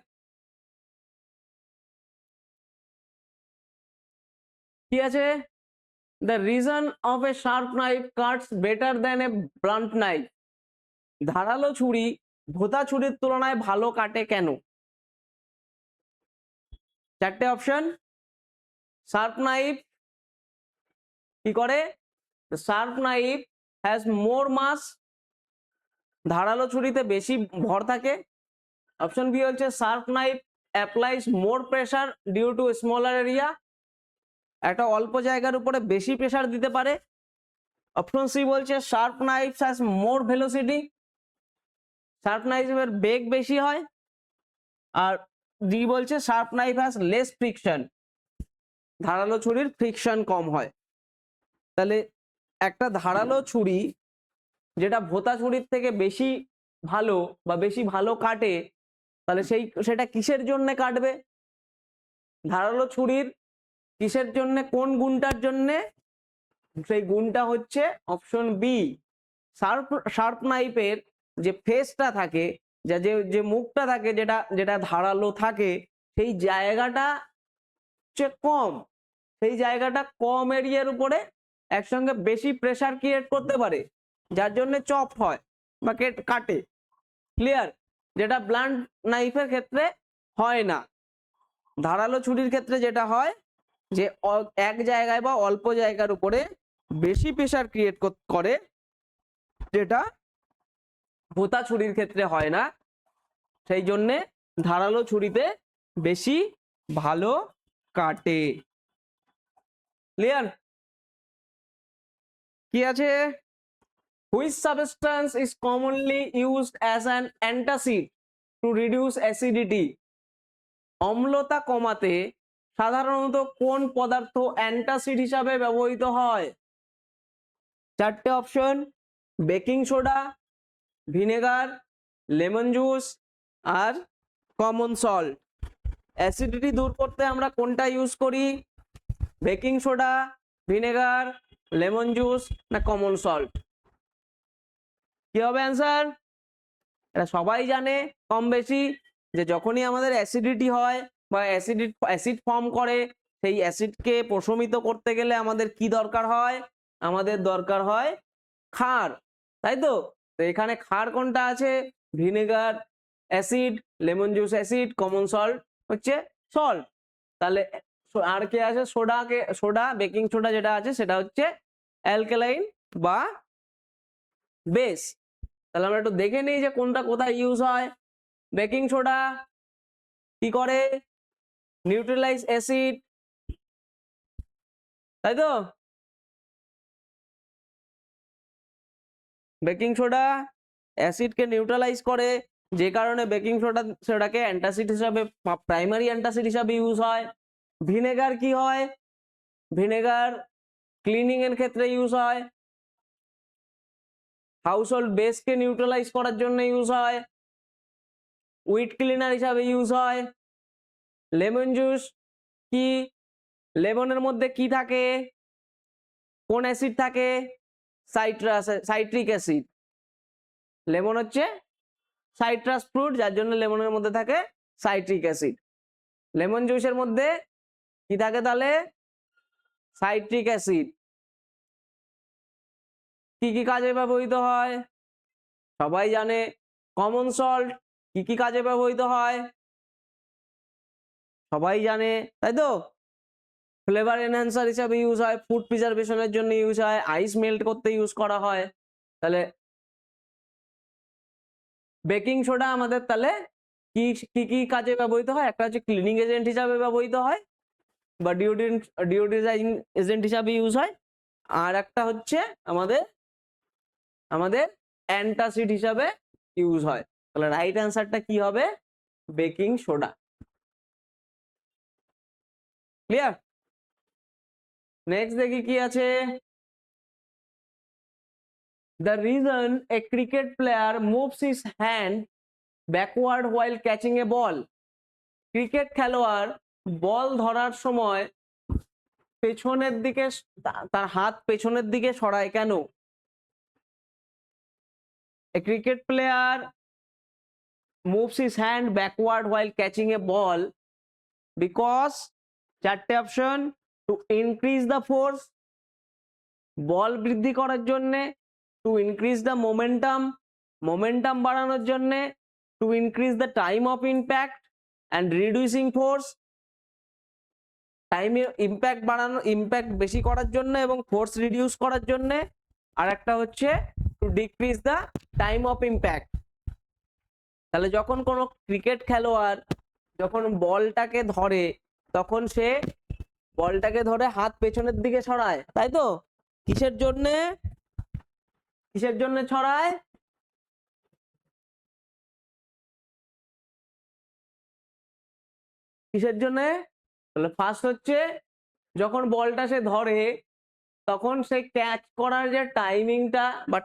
কি আছে? The reason of A sharp knife Katz better than a blunt knife. ধারালো ছুরি ভোঁতা ছুরির তুলনায় ভালো কাটে কেন? চারটে অপশন। শার্প নাইফ কি করে? Sharp knife has more mass, ধারালো ছুরিতে বেশি ভর থাকে। অপশন বি হচ্ছে sharp knife applies more pressure due to smaller area, একটা অল্প জায়গার উপরে বেশি প্রেসার দিতে পারে। অপশন সি বলছে sharp knife has more velocity, sharp নাইফের বেগ বেশি হয়। আর ডি বলছে sharp knife has less friction, ধারালো ছুরির ফ্রিকশন কম হয়। তাহলে একটা ধারালো ছুরি যেটা ভোঁতা ছুরির থেকে বেশি ভালো বা বেশি ভালো কাটে, তাহলে সেটা কিসের জন্য কাটবে? ধারালো ছুরির কিসের জন্য, কোন গুণটার জন্য? সেই গুণটা হচ্ছে অপশন বি, শার্প নাইফের যে ফেসটা থাকে, যে মুখটা থাকে, যেটা ধারালো থাকে, সেই জায়গাটা হচ্ছে কম, সেই জায়গাটা কম এরিয়ার উপরে একসঙ্গে বেশি প্রেসার ক্রিয়েট করতে পারে, যার জন্য চপ হয় বা কাটে। ক্লিয়ার? যেটা ব্লান্ট নাইফের ক্ষেত্রে হয় না। ধারালো ছুরির ক্ষেত্রে যেটা হয় যে এক জায়গায় বা অল্প জায়গার উপরে বেশি প্রেসার ক্রিয়েট করে, যেটা ভোঁতা ছুরির ক্ষেত্রে হয় না। সেই জন্যে ধারালো ছুরিতে বেশি ভালো কাটে। ক্লিয়ার? কি আছে? Which substance is commonly used as an antacid to reduce acidity. অম্লতা কমাতে সাধারণত কোন পদার্থ অ্যান্টাসিড হিসাবে ব্যবহৃত হয়? চারটে option. Baking soda, vinegar, lemon juice আর কমন সল্ট। অ্যাসিডিটি দূর করতে আমরা কোনটা ইউজ করি? Baking soda, vinegar, lemon juice না কমন সল্ট? কি হবে অ্যান্সার? এটা সবাই জানে কম বেশি, যে যখনই আমাদের অ্যাসিডিটি হয় বা অ্যাসিড ফর্ম করে, সেই অ্যাসিডকে প্রশমিত করতে গেলে আমাদের কি দরকার হয়? আমাদের দরকার হয় ক্ষার, তাই তো? তো এখানে ক্ষার কোনটা আছে? Vinegar acid, lemon juice acid, common salt হচ্ছে সল্ট। তাহলে আর কে আছে? সোডা, বেকিং সোডা যেটা আছে সেটা হচ্ছে অ্যালকালাইন বা বেস। তাহলে আমরা একটু দেখে নিই যে কোনটা কোথায় ইউজ হয়। বেকিং সোডা কি করে? নিউট্রালাইজ অ্যাসিড, তাই তো? বেকিং সোডা অ্যাসিডকে নিউট্রালাইজ করে, যে কারণে বেকিং সোডাকে অ্যান্টাসিড হিসাবে, প্রাইমারি অ্যান্টাসিড হিসাবে ইউজ হয়। ভিনেগার কি হয়? ভিনেগার ক্লিনিং এর ক্ষেত্রে ইউজ হয়, হাউসহোল্ড বেসকে নিউট্রালাইজ করার জন্য ইউজ হয়, উইড ক্লিনার হিসাবে ইউজ হয়। লেমন জুস কি, লেমনের মধ্যে কি থাকে, কোন অ্যাসিড থাকে, সাইট্রিক অ্যাসিড। লেমন হচ্ছে সাইট্রাস ফ্রুট, যার জন্য লেমনের মধ্যে থাকে সাইট্রিক অ্যাসিড। লেমন জুসের মধ্যে কি থাকে তাহলে, সাইট্রিক অ্যাসিড। কি কি কাজে ব্যবহৃত হয় সবাই জানে। কমন সল্ট কি কি কাজে ব্যবহৃত হয় সবাই জানে, তাই তো? ফ্লেভার এনহ্যান্সার হিসাবে ইউজ হয়, ফুড প্রিজারভেশনের জন্য ইউজ হয়, আইস মেল্ট করতে ইউজ করা হয়। তাহলে বেকিং সোডা আমাদের তাহলে কি কি কি কাজে ব্যবহৃত হয়, একটা হচ্ছে ক্লিনিং এজেন্ট হিসাবে ব্যবহৃত হয় বা ডিওডোরাইজিং এজেন্ট হিসাবে ইউজ হয়, আর একটা হচ্ছে আমাদের আমাদের অ্যান্টাসিড হিসাবে ইউজ হয়। তাহলে রাইট অ্যান্সারটা কি হবে, বেকিং সোডা। ক্লিয়ার? নেক্সট দেখি কি আছে। The reason a cricket player moves his hand backward while catching a ball. Cricket খেলোয়াড় বল ধরার সময় পেছনের দিকে তার হাত পেছনের দিকে সরায় কেন? A cricket player moves his hand backward while catching a ball because চারটে option, to increase the force, বল বৃদ্ধি করার জন্য, টু ইনক্রিজ দ্য মোমেন্টাম বাড়ানোর জন্য, to increase the time of impact and reducing force, টাইমে ইম্প্যাক্ট বেশি করার জন্য এবং ফোর্স রিডিউস করার জন্য, আর একটা হচ্ছে two decrease the time of impact. তাহলে যখন কোনো ক্রিকেট খেলোয়াড় যখন বলটাকে ধরে তখন সে বলটাকে ধরে হাত পেছনের দিকে ছড়ায়, তাই তো? কিসের জন্যে ছড়ায়? কিসের জন্য? তাহলে ফার্স্ট হচ্ছে যখন বলটা সে ধরে তখন সে ক্যাচ করার যে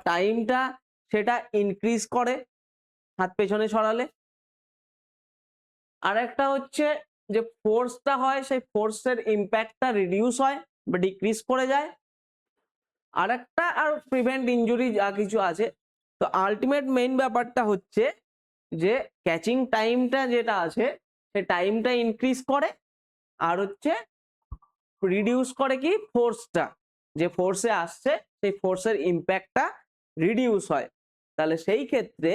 টাইমটা সেটা ইনক্রিজ করে হাত পেছনে ছড়ালে। আর একটা হচ্ছে যে ফোর্সটা হয় সেই ফোর্সের ইম্প্যাক্টটা রিডিউস হয় বা ডিক্রিজ করে যায়। আর একটা আর প্রিভেন্ট ইনজুরি যা কিছু আছে। তো আলটিমেট মেইন ব্যাপারটা হচ্ছে যে ক্যাচিং টাইমটা যেটা আছে সেই টাইমটা ইনক্রিজ করে, আর হচ্ছে রিডিউস করে কি ফোর্সটা, যে ফোর্সে আসছে সেই ফোর্সের ইম্প্যাক্টটা রিডিউস হয়। তাহলে সেই ক্ষেত্রে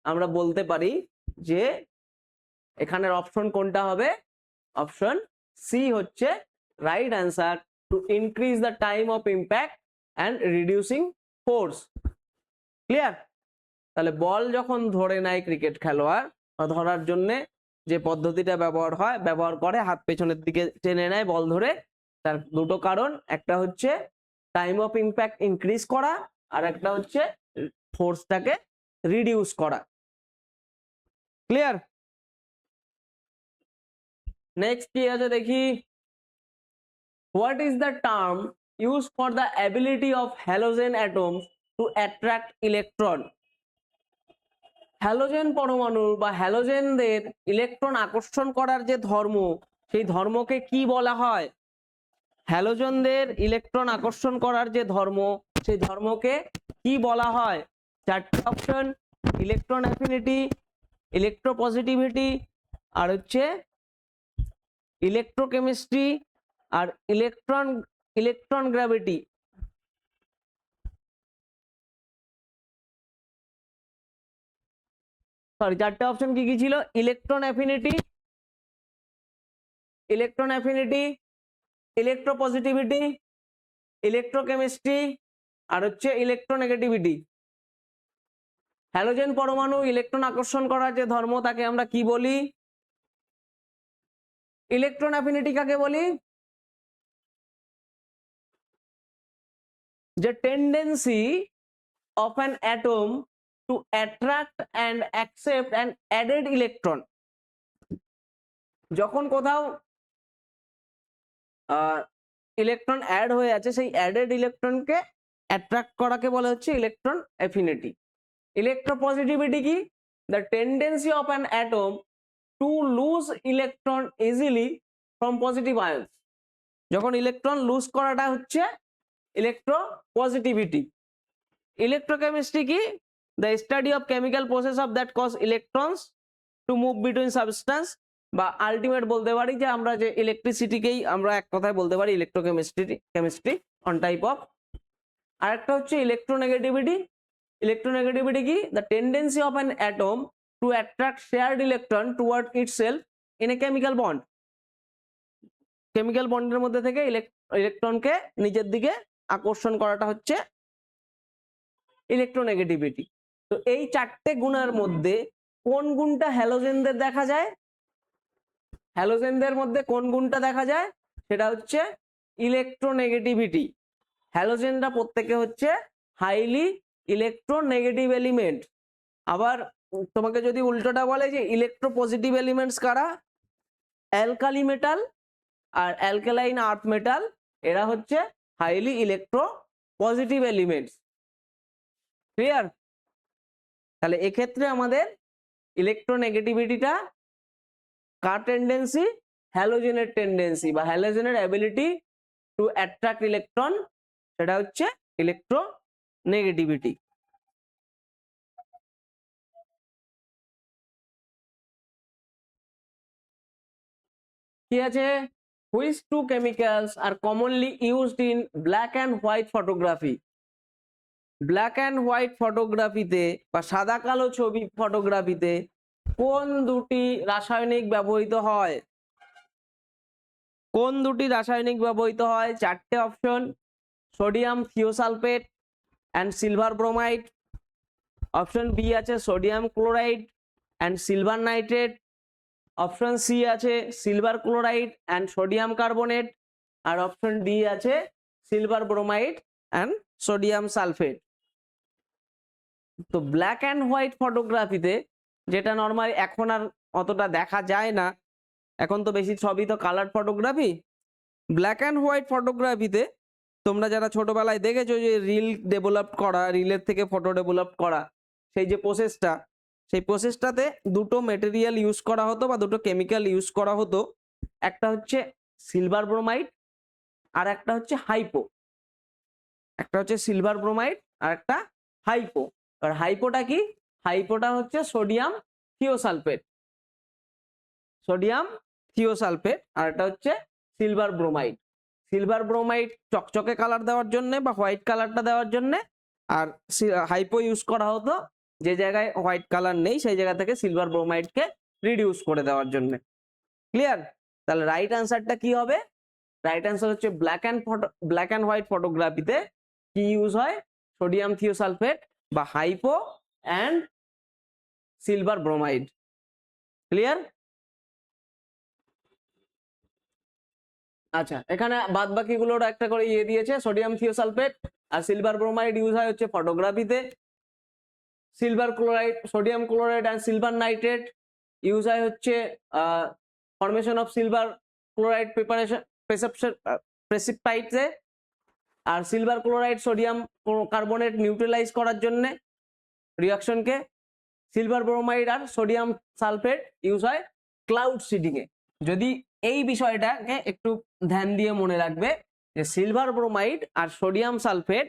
আমরা বলতে পারি যে এখানের অপশন কোনটা হবে, অপশন সি হচ্ছে right answer, two increase the time of impact and reducing force. Clear? তাহলে বল যখন ধরে নেয় ক্রিকেট খেলোয়াড়, ধরার জন্য যে পদ্ধতিটা ব্যবহার করে হাত পেছনের দিকে টেনে নেয় বল ধরে, তার দুটো কারণ, একটা হচ্ছে টাইম অফ ইম্প্যাক্ট ইনক্রিজ করা, আর একটা হচ্ছে ফোর্সটাকে রিডিউস করা। ক্লিয়ার? নেক্সট কি আছে দেখি। What is the term use for the ability of halogen atoms two attract electron? Halogen পরমাণু বা হ্যালোজেনদের ইলেকট্রন আকর্ষণ করার যে ধর্ম, সেই ধর্মকে কি বলা হয়? হ্যালোজেনদের ইলেকট্রন আকর্ষণ করার যে ধর্ম, সেই ধর্মকে কি বলা হয়? চারটে অপশন, ইলেকট্রন অ্যাফিনিটি, ইলেকট্রোপজিটিভিটি, আর হচ্ছে ইলেকট্রোকেমিস্ট্রি, আর ইলেকট্রন গ্র্যাভিটি। সরি, চারটে অপশন কি কি ছিল? ইলেকট্রন অ্যাফিনিটি, ইলেকট্রোপজিটিভিটি, ইলেকট্রোকেমিস্ট্রি, আর হচ্ছে ইলেকট্রোনেগেটিভিটি। হ্যালোজেন পরমাণু ইলেকট্রন আকর্ষণ করার যে ধর্ম তাকে আমরা কি বলি? ইলেকট্রন অ্যাফিনিটি কাকে বলি? যে tendency of an atom to attract and accept an added electron। যখন কোথাও ইলেকট্রন অ্যাড হয়ে আছে সেই অ্যাডেড ইলেকট্রনকে অ্যাট্রাক্ট করাকে বলা হচ্ছে ইলেকট্রন অ্যাফিনিটি। ইলেকট্রোপজিটিভিটি কি? The tendency of an atom to lose electron easily from positive ions. যখন ইলেকট্রন লুজ করাটা হচ্ছে ইলেকট্রোপজিটিভিটি। ইলেকট্রোকেমিস্ট্রি কি? The study of chemical process of that cause electrons to move between substance, বা আলটিমেট বলতে পারি যে আমরা যে ইলেকট্রিসিটিকেই আমরা এক কথায় বলতে পারি কেমিস্ট্রি অন টাইপ অফ। আরেকটা হচ্ছে ইলেকট্রোনেগেটিভিটি। ইলেকট্রোনেগেটিভিটি কি? The tendency of an atom two attract shared electron toward itself in a chemical bond. Chemical বন্ডের মধ্যে থেকে ইলেকট্রনকে নিজের দিকে আকর্ষণ করাটা হচ্ছে ইলেকট্রোনেগেটিভিটি। তো এই চারটে গুণের মধ্যে কোন গুণটা হ্যালোজেনদের দেখা যায়? হ্যালোজেনদের মধ্যে কোন গুণটা দেখা যায়? সেটা হচ্ছে ইলেকট্রোনেগেটিভিটি। হ্যালোজেনরা প্রত্যেকে হচ্ছে হাইলি ইলেকট্রোনেগেটিভ এলিমেন্ট। আবার তোমাকে যদি উল্টোটা বলে যে ইলেকট্রোপজিটিভ এলিমেন্টস কারা? অ্যালকালি মেটাল আর অ্যালকালাইন আর্থ মেটাল, এরা হচ্ছে হাইলি ইলেকট্রোপজিটিভ এলিমেন্টস। ক্লিয়ার? তাহলে এক্ষেত্রে আমাদের ইলেকট্রোনেগেটিভিটিটা কার টেন্ডেন্সি? হ্যালোজেনের টেন্ডেন্সি বা হ্যালোজেনের অ্যাবিলিটি টু অ্যাট্রাক্ট ইলেকট্রন, সেটা হচ্ছে ইলেকট্রোনেগেটিভিটি। কি আছে? Which two chemicals are commonly used in black and white photography? Black and white ফটোগ্রাফিতে বা সাদা কালো ছবি ফটোগ্রাফিতে কোন দুটি রাসায়নিক ব্যবহৃত হয়? কোন দুটি রাসায়নিক ব্যবহৃত হয়? চারটে option: sodium thiosulphate and silver bromide, option B আছে sodium chloride and silver nitrate, option C আছে silver chloride and sodium carbonate, আর অপশন ডি আছে silver bromide and sodium sulphate. তো ব্ল্যাক অ্যান্ড হোয়াইট ফটোগ্রাফিতে, যেটা নর্মালি এখন আর অতটা দেখা যায় না, এখন তো বেশি সবই তো colour photography. Black and white ফটোগ্রাফিতে তোমরা যারা ছোটবেলায় দেখেছো যে রিল ডেভেলপ করা, রিলের থেকে ফটো ডেভেলপ করা, সেই যে প্রসেসটা, সেই প্রসেসটাতে দুটো মেটেরিয়াল ইউজ করা হতো বা দুটো কেমিক্যাল ইউজ করা হতো। একটা হচ্ছে সিলভার ব্রোমাইড আর একটা হচ্ছে হাইপো। একটা হচ্ছে সিলভার ব্রোমাইড আর একটা হাইপো। আর হাইপোটা কি? হাইপোটা হচ্ছে সোডিয়াম থিওসালফেট। সোডিয়াম থিওসালফেট আর এটা হচ্ছে সিলভার ব্রোমাইড। সিলভার ব্রোমাইড চকচকে কালার দেওয়ার জন্য বা হোয়াইট কালারটা দেওয়ার জন্য, আর হাইপো ইউজ করা হতো যে জায়গায় হোয়াইট কালার নেই সেই জায়গা থেকে সিলভার ব্রোমাইডকে রিডিউস করে দেওয়ার জন্য। ক্লিয়ার? তাহলে রাইট আনসারটা কি হবে? রাইট আনসার হচ্ছে ব্ল্যাক অ্যান্ড হোয়াইট ফটোগ্রাফিতে কি ইউজ হয়? সোডিয়াম থিওসালফেট বা hypo and silver bromide. Clear? আচ্ছা, এখানে বাদ বাকি গুলোর একটা করে ইয়ে দিয়েছে। সোডিয়াম থিওসালফেট আর সিলভার ব্রোমাইড ইউজ হয় হচ্ছে ফটোগ্রাফিতে। Silver chloride, sodium chloride and silver nitrate use হয় হচ্ছে formation of silver chloride preparation প্রেসিপিটাইটে। আর silver chloride sodium carbonate neutralize করার জন্য রিঅ্যাকশনকে। সিলভার ব্রোমাইড আর সোডিয়াম সালফেট ইউজ হয় ক্লাউড সিডিং এ। যদি এই বিষয়টাকে একটু ধ্যান দিয়ে মনে রাখবে যে সিলভার ব্রোমাইড আর সোডিয়াম সালফেট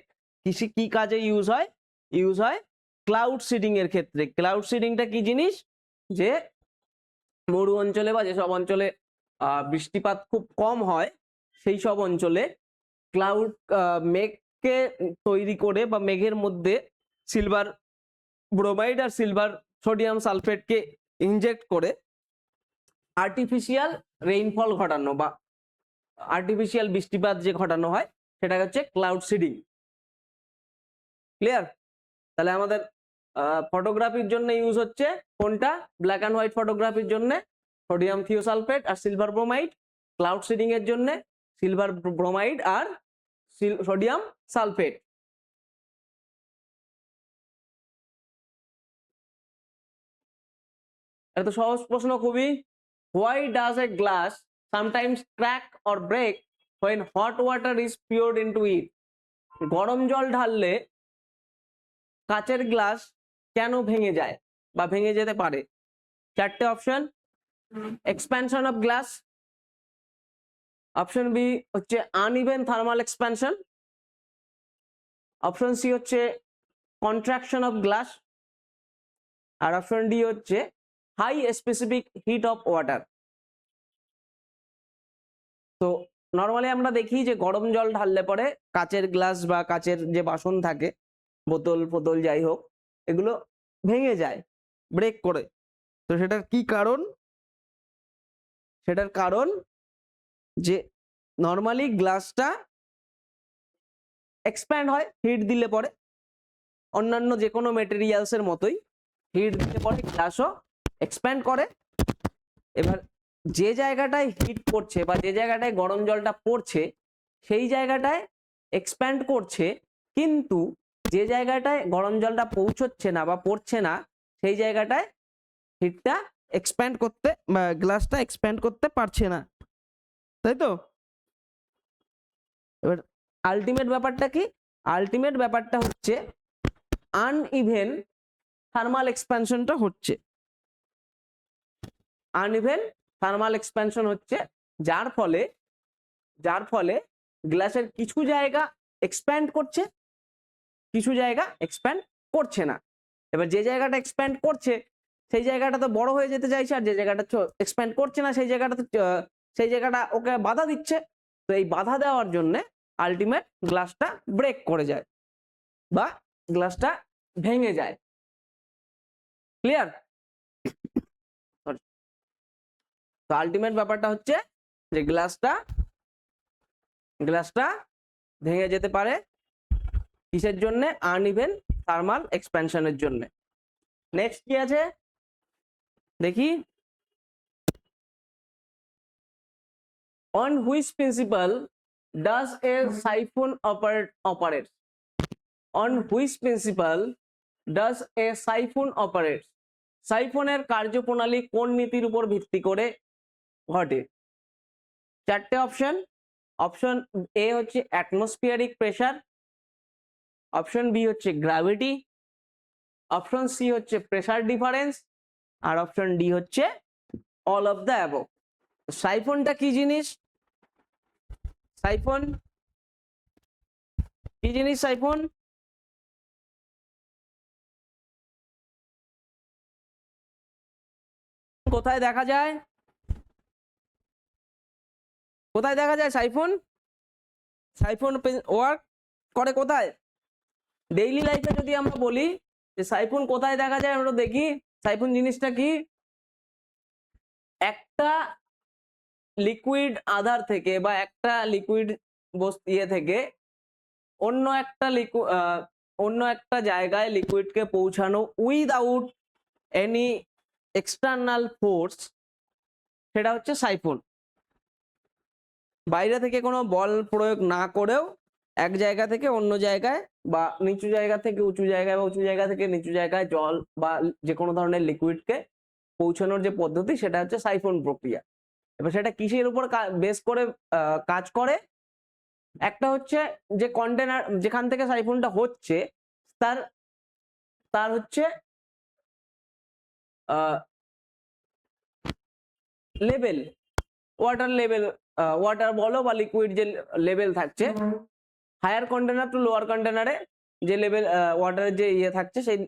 কি কাজে ইউজ হয়? ইউজ হয় ক্লাউড সিডিং এর ক্ষেত্রে। ক্লাউড সিডিংটা কি জিনিস? যে মরু অঞ্চলে বা যেসব অঞ্চলে বৃষ্টিপাত খুব কম হয় সেই সব অঞ্চলে ক্লাউড মেঘকে তৈরি করে বা মেঘের মধ্যে সিলভার ব্রোমাইড আর সিলভার সোডিয়াম সালফেটকে ইনজেক্ট করে আর্টিফিশিয়াল রেইনফল ঘটানো বা আর্টিফিশিয়াল বৃষ্টিপাত যে ঘটানো হয় সেটা হচ্ছে ক্লাউড সিডিং। ক্লিয়ার? তাহলে আমাদের ফটোগ্রাফির জন্য ইউজ হচ্ছে কোনটা? ব্ল্যাক অ্যান্ড হোয়াইট ফটোগ্রাফির জন্য সোডিয়াম থিওসালফেট আর সিলভার ব্রোমাইড। ক্লাউড সিডিং এর জন্য সিলভার ব্রোমাইড আর সোডিয়াম সালফেট। এটা তো সহজ প্রশ্ন খুবই। Why does a glass sometimes crack or break when hot water is poured into it, গরম জল ঢাললে কাচের গ্লাস কেন ভেঙে যায় বা ভেঙে যেতে পারে? চারটে option: expansion of glass, option B হচ্ছে uneven thermal expansion, option C হচ্ছে কন্ট্রাকশন অফ গ্লাস, আর অপশন ডি হচ্ছে high specific heat of water. তো নর্মালি আমরা দেখি যে গরম জল ঢাললে পরে কাচের গ্লাস বা কাচের যে বাসন থাকে, বোতল ফোতল যাই হোক, এগুলো ভেঙে যায় ব্রেক করে। তো সেটার কি কারণ? সেটার কারণ যে নর্মালি গ্লাসটা এক্সপ্যান্ড হয় হিট দিলে পরে, অন্যান্য যে কোনো মেটেরিয়ালসের মতোই হিট দিলে পরে গ্লাসও এক্সপ্যান্ড করে। এবার যে জায়গাটায় হিট করছে বা যে জায়গাটায় গরম জলটা পড়ছে সেই জায়গাটায় এক্সপ্যান্ড করছে, কিন্তু যে জায়গাটায় গরম জলটা পৌঁছচ্ছে না বা পড়ছে না সেই জায়গাটায় হিটটা এক্সপ্যান্ড করতে বা গ্লাসটা এক্সপ্যান্ড করতে পারছে না, তাই তো? এবার আলটিমেট ব্যাপারটা কি? আলটিমেট ব্যাপারটা হচ্ছে আনইভেন থার্মাল এক্সপ্যানশনটা হচ্ছে। আনইভেন থার্মাল এক্সপ্যানশন হচ্ছে, যার ফলে গ্লাসের কিছু জায়গা এক্সপ্যান্ড করছে, কিছু জায়গা এক্সপ্যান্ড করছে না। এবার যে জায়গাটা এক্সপ্যান্ড করছে সেই জায়গাটা তো বড় হয়ে যেতে চাইছে, আর যে জায়গাটা এক্সপ্যান্ড করছে না সেই জায়গাটা ওকে বাধা দিচ্ছে। তো এই বাধা দেওয়ার জন্য আলটিমেট গ্লাসটা ব্রেক করে যায় বা গ্লাসটা ভেঙে যায়। ক্লিয়ার? তো আলটিমেট ব্যাপারটা হচ্ছে যে গ্লাসটা ভেঙে যেতে পারে কিসের জন্য? আনইভেন থার্মাল এক্সপ্যানশনের জন্য। নেক্সট কি আছে দেখি। On which principle does a siphon operate? On which principle does a siphon operate? সাইফনের কার্যপ্রণালী কোন নীতির উপর ভিত্তি করে ঘটে? চারটে অপশন। অপশন এ হচ্ছে অ্যাটমসফিয়ারিক প্রেসার, অপশন বি হচ্ছে গ্র্যাভিটি, অপশন সি হচ্ছে প্রেসার ডিফারেন্স, আর অপশন ডি হচ্ছে অল অফ দ্য অ্যাবভ। সাইফনটা কি জিনিস? সাইফন কি জিনিস? সাইফন কোথায় দেখা যায়? কোথায় দেখা যায় সাইফন? সাইফন ওয়ার্ক করে কোথায়? ডেইলি লাইফে যদি আমরা বলি যে সাইফন কোথায় দেখা যায়, আমরা দেখি সাইফন জিনিসটা কি। একটা লিকুইড আধার থেকে বা একটা লিকুইড ইয়ে থেকে অন্য একটা জায়গায় লিকুইডকে পৌঁছানো উইদাউট এনি এক্সটার্নাল ফোর্স, সেটা হচ্ছে সাইফন। বাইরে থেকে কোনো বল প্রয়োগ না করেও এক জায়গা থেকে অন্য জায়গায় বা নিচু জায়গা থেকে উঁচু জায়গায় বা উঁচু জায়গা থেকে নিচু জায়গায় জল বা যে কোনো ধরনের লিকুইডকে পৌঁছানোর যে পদ্ধতি সেটা হচ্ছে সাইফন প্রক্রিয়া। এবার সেটা কিসের উপর বেস করে কাজ করে? একটা হচ্ছে যে কন্টেনার যেখান থেকে সাইফনটা হচ্ছে তার হচ্ছে লেভেল, ওয়াটার লেভেল, ওয়াটার বলো বা লিকুইড যে লেভেল থাকছে, হায়ার কন্টেনার টু লোয়ার কন্টেনারে যে লেভেল ওয়াটারের যে ইয়ে থাকছে সেই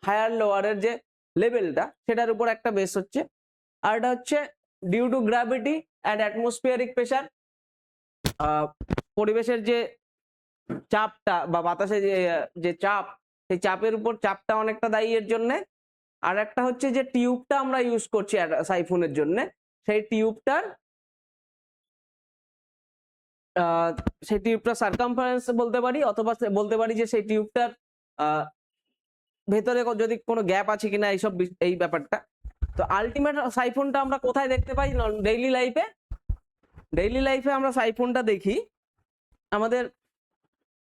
হায়ার লোয়ারের যে লেভেলটা সেটার উপর একটা বেস হচ্ছে। আর এটা হচ্ছে due to gravity and atmospheric pressure, পরিবেশের যে চাপটা বা বাতাসে যে চাপ, সেই চাপের উপর চাপটা অনেকটা দায়ী এর জন্য। আর একটা হচ্ছে যে টিউবটা আমরা ইউজ করছি সাইফনের জন্য, সেই টিউবটার সার্কামফারেন্স বলতে পারি, অথবা বলতে পারি যে সেই টিউবটার ভেতরে যদি কোনো গ্যাপ আছে কিনা এইসব এই ব্যাপারটা। তো আলটিমেট সাইফনটা আমরা কোথায় দেখতে পাই? ডেইলি লাইফে। ডেইলি লাইফে আমরা সাইফনটা দেখি আমাদের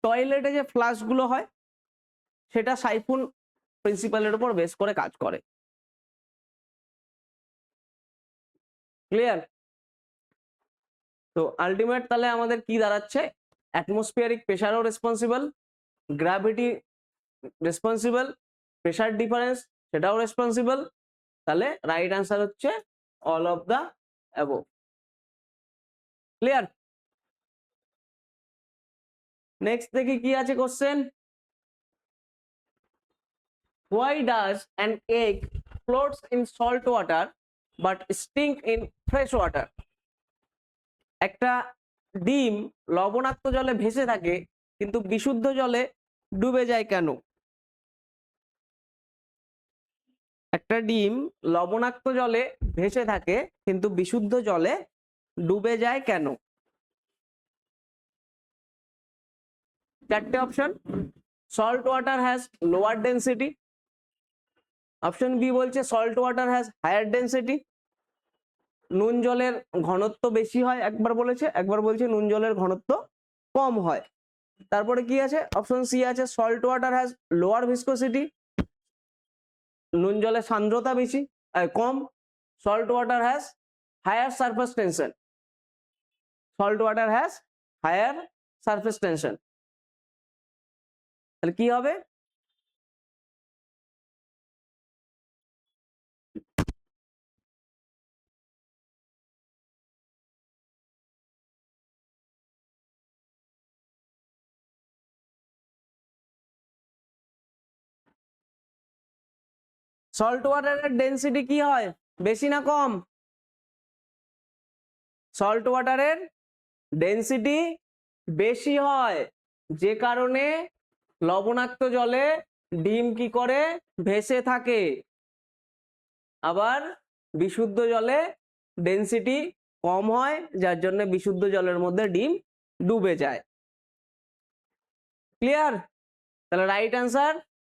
টয়লেটে যে ফ্লাশ গুলো হয় সেটা সাইফন প্রিন্সিপালের উপর বেস করে কাজ করে। ক্লিয়ার? তো আলটিমেট তাহলে আমাদের কি দাঁড়াচ্ছে, অ্যাটমসফিয়ারিক প্রেশারও responsible, gravity responsible, pressure difference সেটাও রেসপন্সিবল। তাহলে রাইট অ্যান্সার হচ্ছে all of the above. Clear? Next দেখি কি আছে question. Why does an egg floats in salt water but stink in fresh water? একটা ডিম লবণাক্ত জলে ভেসে থাকে কিন্তু বিশুদ্ধ জলে ডুবে যায় কেন? একটা ডিম লবণাক্ত জলে ভেসে থাকে কিন্তু বিশুদ্ধ জলে ডুবে যায় কেন? চারটে option. Salt water has lower density, option B বলছে salt water has higher density, নুন জলের ঘনত্ব বেশি হয় একবার বলেছে, একবার বলছে নুন জলের ঘনত্ব কম হয়। তারপরে কি আছে, অপশন সি আছে salt water has lower viscosity, নুন জলের সান্দ্রতা বেশি কম, salt water has higher surface tension, salt water has higher surface tension. তাহলে কি হবে? সল্ট ওয়াটারের ডেন্সিটি কি হয়, বেশি না কম? সল্ট ওয়াটারের ডেন্সিটি বেশি হয়, যে কারণে লবণাক্ত জলে ডিম কি করে ভেসে থাকে। আবার বিশুদ্ধ জলে ডেন্সিটি কম হয়, যার জন্য বিশুদ্ধ জলের মধ্যে ডিম ডুবে যায়। ক্লিয়ার? তাহলে right answer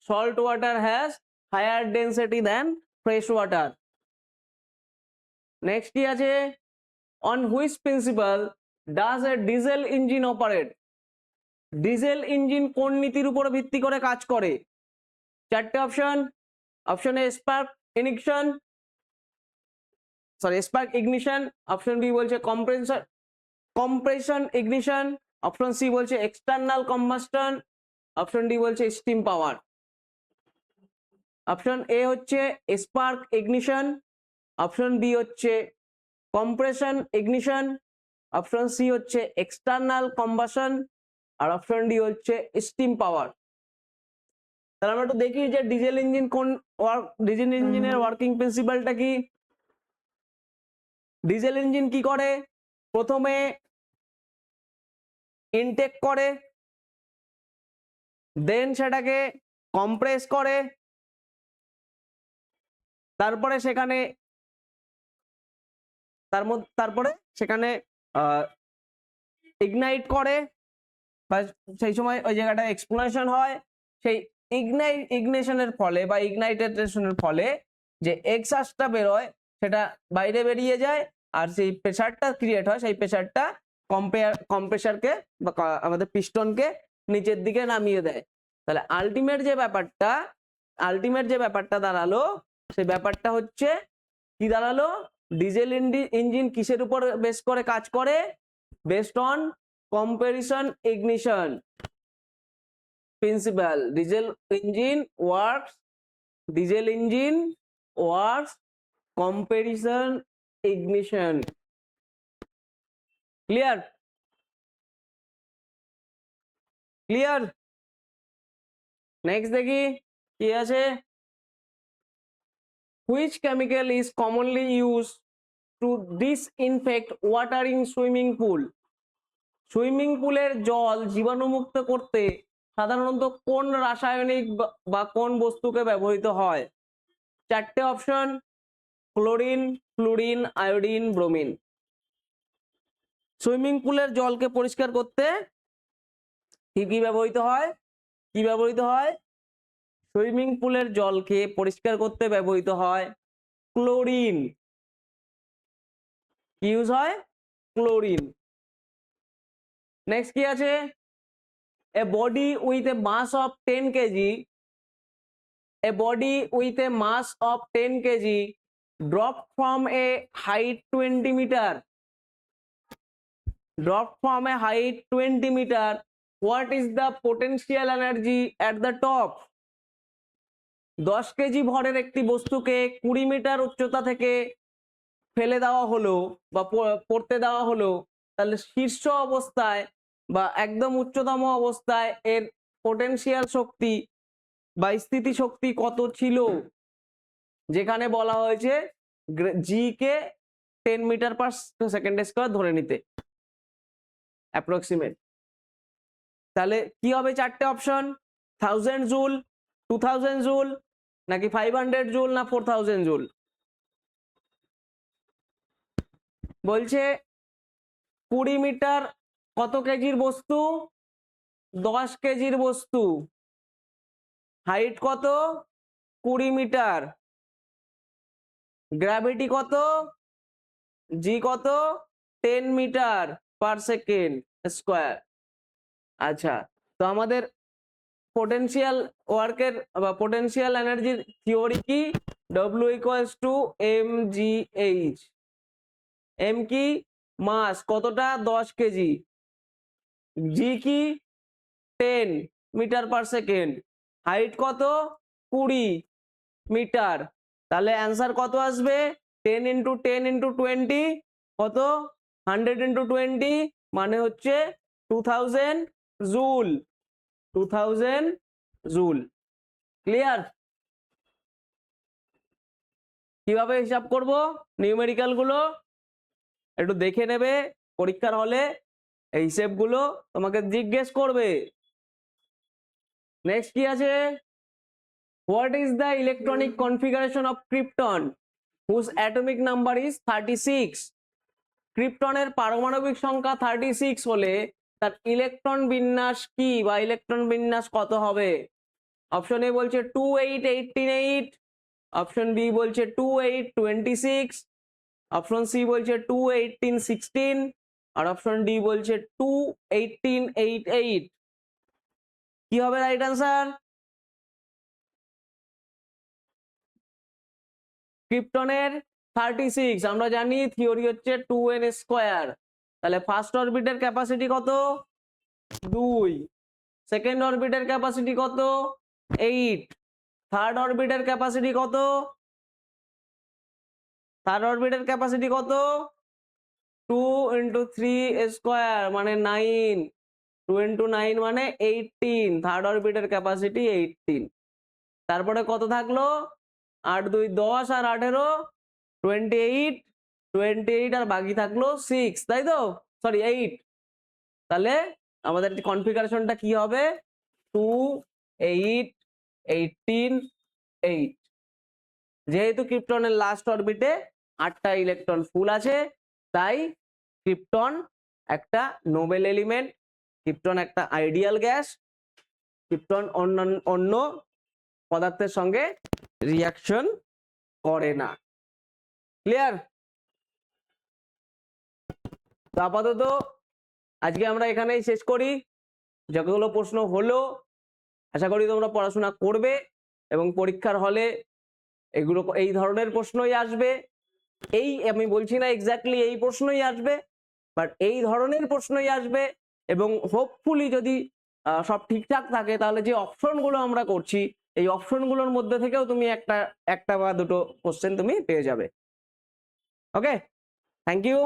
salt water has higher density than fresh water. Next কি আছে, on which principle does a diesel engine operate? Diesel engine কোন নীতির উপর ভিত্তি করে কাজ করে? চারটে option. Option A spark ignition, spark ignition, option B বলছে কম্প্রেশন ইগনিশন, অপশন সি বলছে এক্সটার্নাল কম্বাস্টন, অপশন ডি বলছে স্টিম পাওয়ার। অপশন এ হচ্ছে স্পার্ক ইগনিশন, অপশন বি হচ্ছে কম্প্রেশন ইগনিশন, অপশন সি হচ্ছে এক্সটার্নাল কম্বাসন, আর অপশন ডি হচ্ছে স্টিম পাওয়ার। তাহলে আমরা একটু দেখি যে ডিজেল ইঞ্জিন কোন ডিজেল ইঞ্জিনের ওয়ার্কিং প্রিন্সিপালটা কি। ডিজেল ইঞ্জিন কি করে, প্রথমে ইনটেক করে, দেন সেটাকে কম্প্রেস করে, তারপরে সেখানে তারপরে সেখানে ইগনাইট করে, বা সেই সময় ওই জায়গাটা এক্সপ্লোশন হয়। সেই ইগনিশনের ফলে বা ইগনাইটেশনের ফলে যে এক্সহাস্টটা বেরোয় সেটা বাইরে বেরিয়ে যায়, আর সেই প্রেসারটা ক্রিয়েট হয়, সেই প্রেসারটা কম্প্রেসারকে বা আমাদের পিস্টনকে নিচের দিকে নামিয়ে দেয়। তাহলে আলটিমেট যে ব্যাপারটা দাঁড়ালো, সেই ব্যাপারটা হচ্ছে কি দাঁড়ালো, ডিজেল ইঞ্জিন কিসের উপর বেস করে কাজ করে? Based on comparison ignition principal. Diesel engine works comparison ignition. Clear? Next দেখি কি আছে। Which chemical is commonly use to disinfect water in swimming pool? Swimming পুলের জল জীবাণুমুক্ত করতে সাধারণত কোন রাসায়নিক বা কোন বস্তুকে ব্যবহৃত হয়? চারটে option, chlorine, fluorine, iodine, bromine. Swimming পুলের জলকে পরিষ্কার করতে কি ব্যবহৃত হয়? সুইমিং পুলের জলকে পরিষ্কার করতে ব্যবহৃত হয় ক্লোরিন। কি ইউজ হয়? ক্লোরিন। নেক্সট কি আছে, a body with a mass of 10 kg dropped from a height 20 meter dropped from a height 20 meter, what is the potential energy at the top? 10 KG ভরের একটি বস্তুকে 20 মিটার উচ্চতা থেকে ফেলে দেওয়া হলো বা পড়তে দেওয়া হলো, তাহলে শীর্ষ অবস্থায় বা একদম উচ্চতম অবস্থায় এর পোটেনশিয়াল শক্তি বা স্থিতি শক্তি কত ছিল, যেখানে বলা হয়েছে জি কে 10 মিটার পার সেকেন্ড স্কয়ার ধরে নিতে অ্যাপ্রক্সিমেট। তাহলে কি হবে চারটে অপশন, 1000 জুল, 2000 জুল, নাকি 500 জুল, না 4000 জুল? বলছে 20 মিটার কত কেজির বস্তু? 10 কেজির বস্তু, হাইট কত? 20 মিটার, গ্র্যাভিটি কত? জি কত? 10 মিটার পার সেকেন্ড স্কয়ার। আচ্ছা, তো আমাদের পোটেনশিয়াল ওয়ার্কের বা পোটেনশিয়াল এনার্জির থিওরি কি? W equals to M G H. M কি? মাস, কতটা? 10 কেজি। জি কি? 10 মিটার পার সেকেন্ড। হাইট কত? 20 মিটার। তাহলে অ্যান্সার কত আসবে? 10 ইন্টু 10 ইন্টু 20 কত? 100 ইন্টু 20 মানে হচ্ছে 2000 জুল। 2000 জুল। ক্লিয়ার? কিভাবে হিসাব করব নিউমেরিক্যাল গুলো একটু দেখে নেবে, পরীক্ষার হলে এই হিসেবগুলো তোমাকে জিজ্ঞেস করবে। নেক্সট কি আছে? What is the electronic configuration of krypton whose atomic number is 36? ক্রিপ্টনের পারমাণবিক সংখ্যা 36 হলে তার ইলেকট্রন বিন্যাস কি বা ইলেকট্রন বিন্যাস কত হবে? অপশন এ বলছে 2818, অপশন বি বলছে 2826, অপশন সি বলছে 21816, আর অপশন ডি বলছে 21888। কি হবে রাইট আনসার? ক্রিপ্টনের 36, আমরা জানি থিওরি হচ্ছে 2n স্কয়ার। তাহলে ফার্স্ট অরবিটের ক্যাপাসিটি কত? 2। সেকেন্ড অরবিটের ক্যাপাসিটি কত? 8। থার্ড অরবিটের ক্যাপাসিটি কত? থার্ড অরবিটের ক্যাপাসিটি কত? 2 ইন্টু 3 স্কয়ার মানে 9। 2 ইন্টু 9 মানে 18। থার্ড অরবিটের ক্যাপাসিটি 18। তারপরে কত থাকলো? 8 2 10 আর 18 28। 28 আর বাকি থাকলো 6, তাই তো? সরি 8। তাহলে আমাদের কনফিগারেশনটা কি হবে? 2 8 18 8। যেহেতু ক্রিপ্টনের লাস্ট অরবিটে 8টা ইলেকট্রন ফুল আছে, তাই ক্রিপ্টন একটা নোবেল এলিমেন্ট, ক্রিপ্টন একটা আইডিয়াল গ্যাস, ক্রিপ্টন অন্য পদার্থের সঙ্গে রিয়াকশন করে না। ক্লিয়ার? তো আপাতত আজকে আমরা এখানেই শেষ করি। যতগুলো প্রশ্ন হলো আশা করি তোমরা পড়াশোনা করবে এবং পরীক্ষার হলে এগুলো এই ধরনের প্রশ্নই আসবে। আমি বলছি না এক্স্যাক্টলি এই প্রশ্নই আসবে, বাট এই ধরনের প্রশ্নই আসবে। এবং হোপফুলি যদি সব ঠিকঠাক থাকে তাহলে যে অপশনগুলো আমরা করছি এই অপশনগুলোর মধ্যে থেকেও তুমি একটা বা দুটো কোশ্চেন তুমি পেয়ে যাবে। ওকে, থ্যাংক ইউ।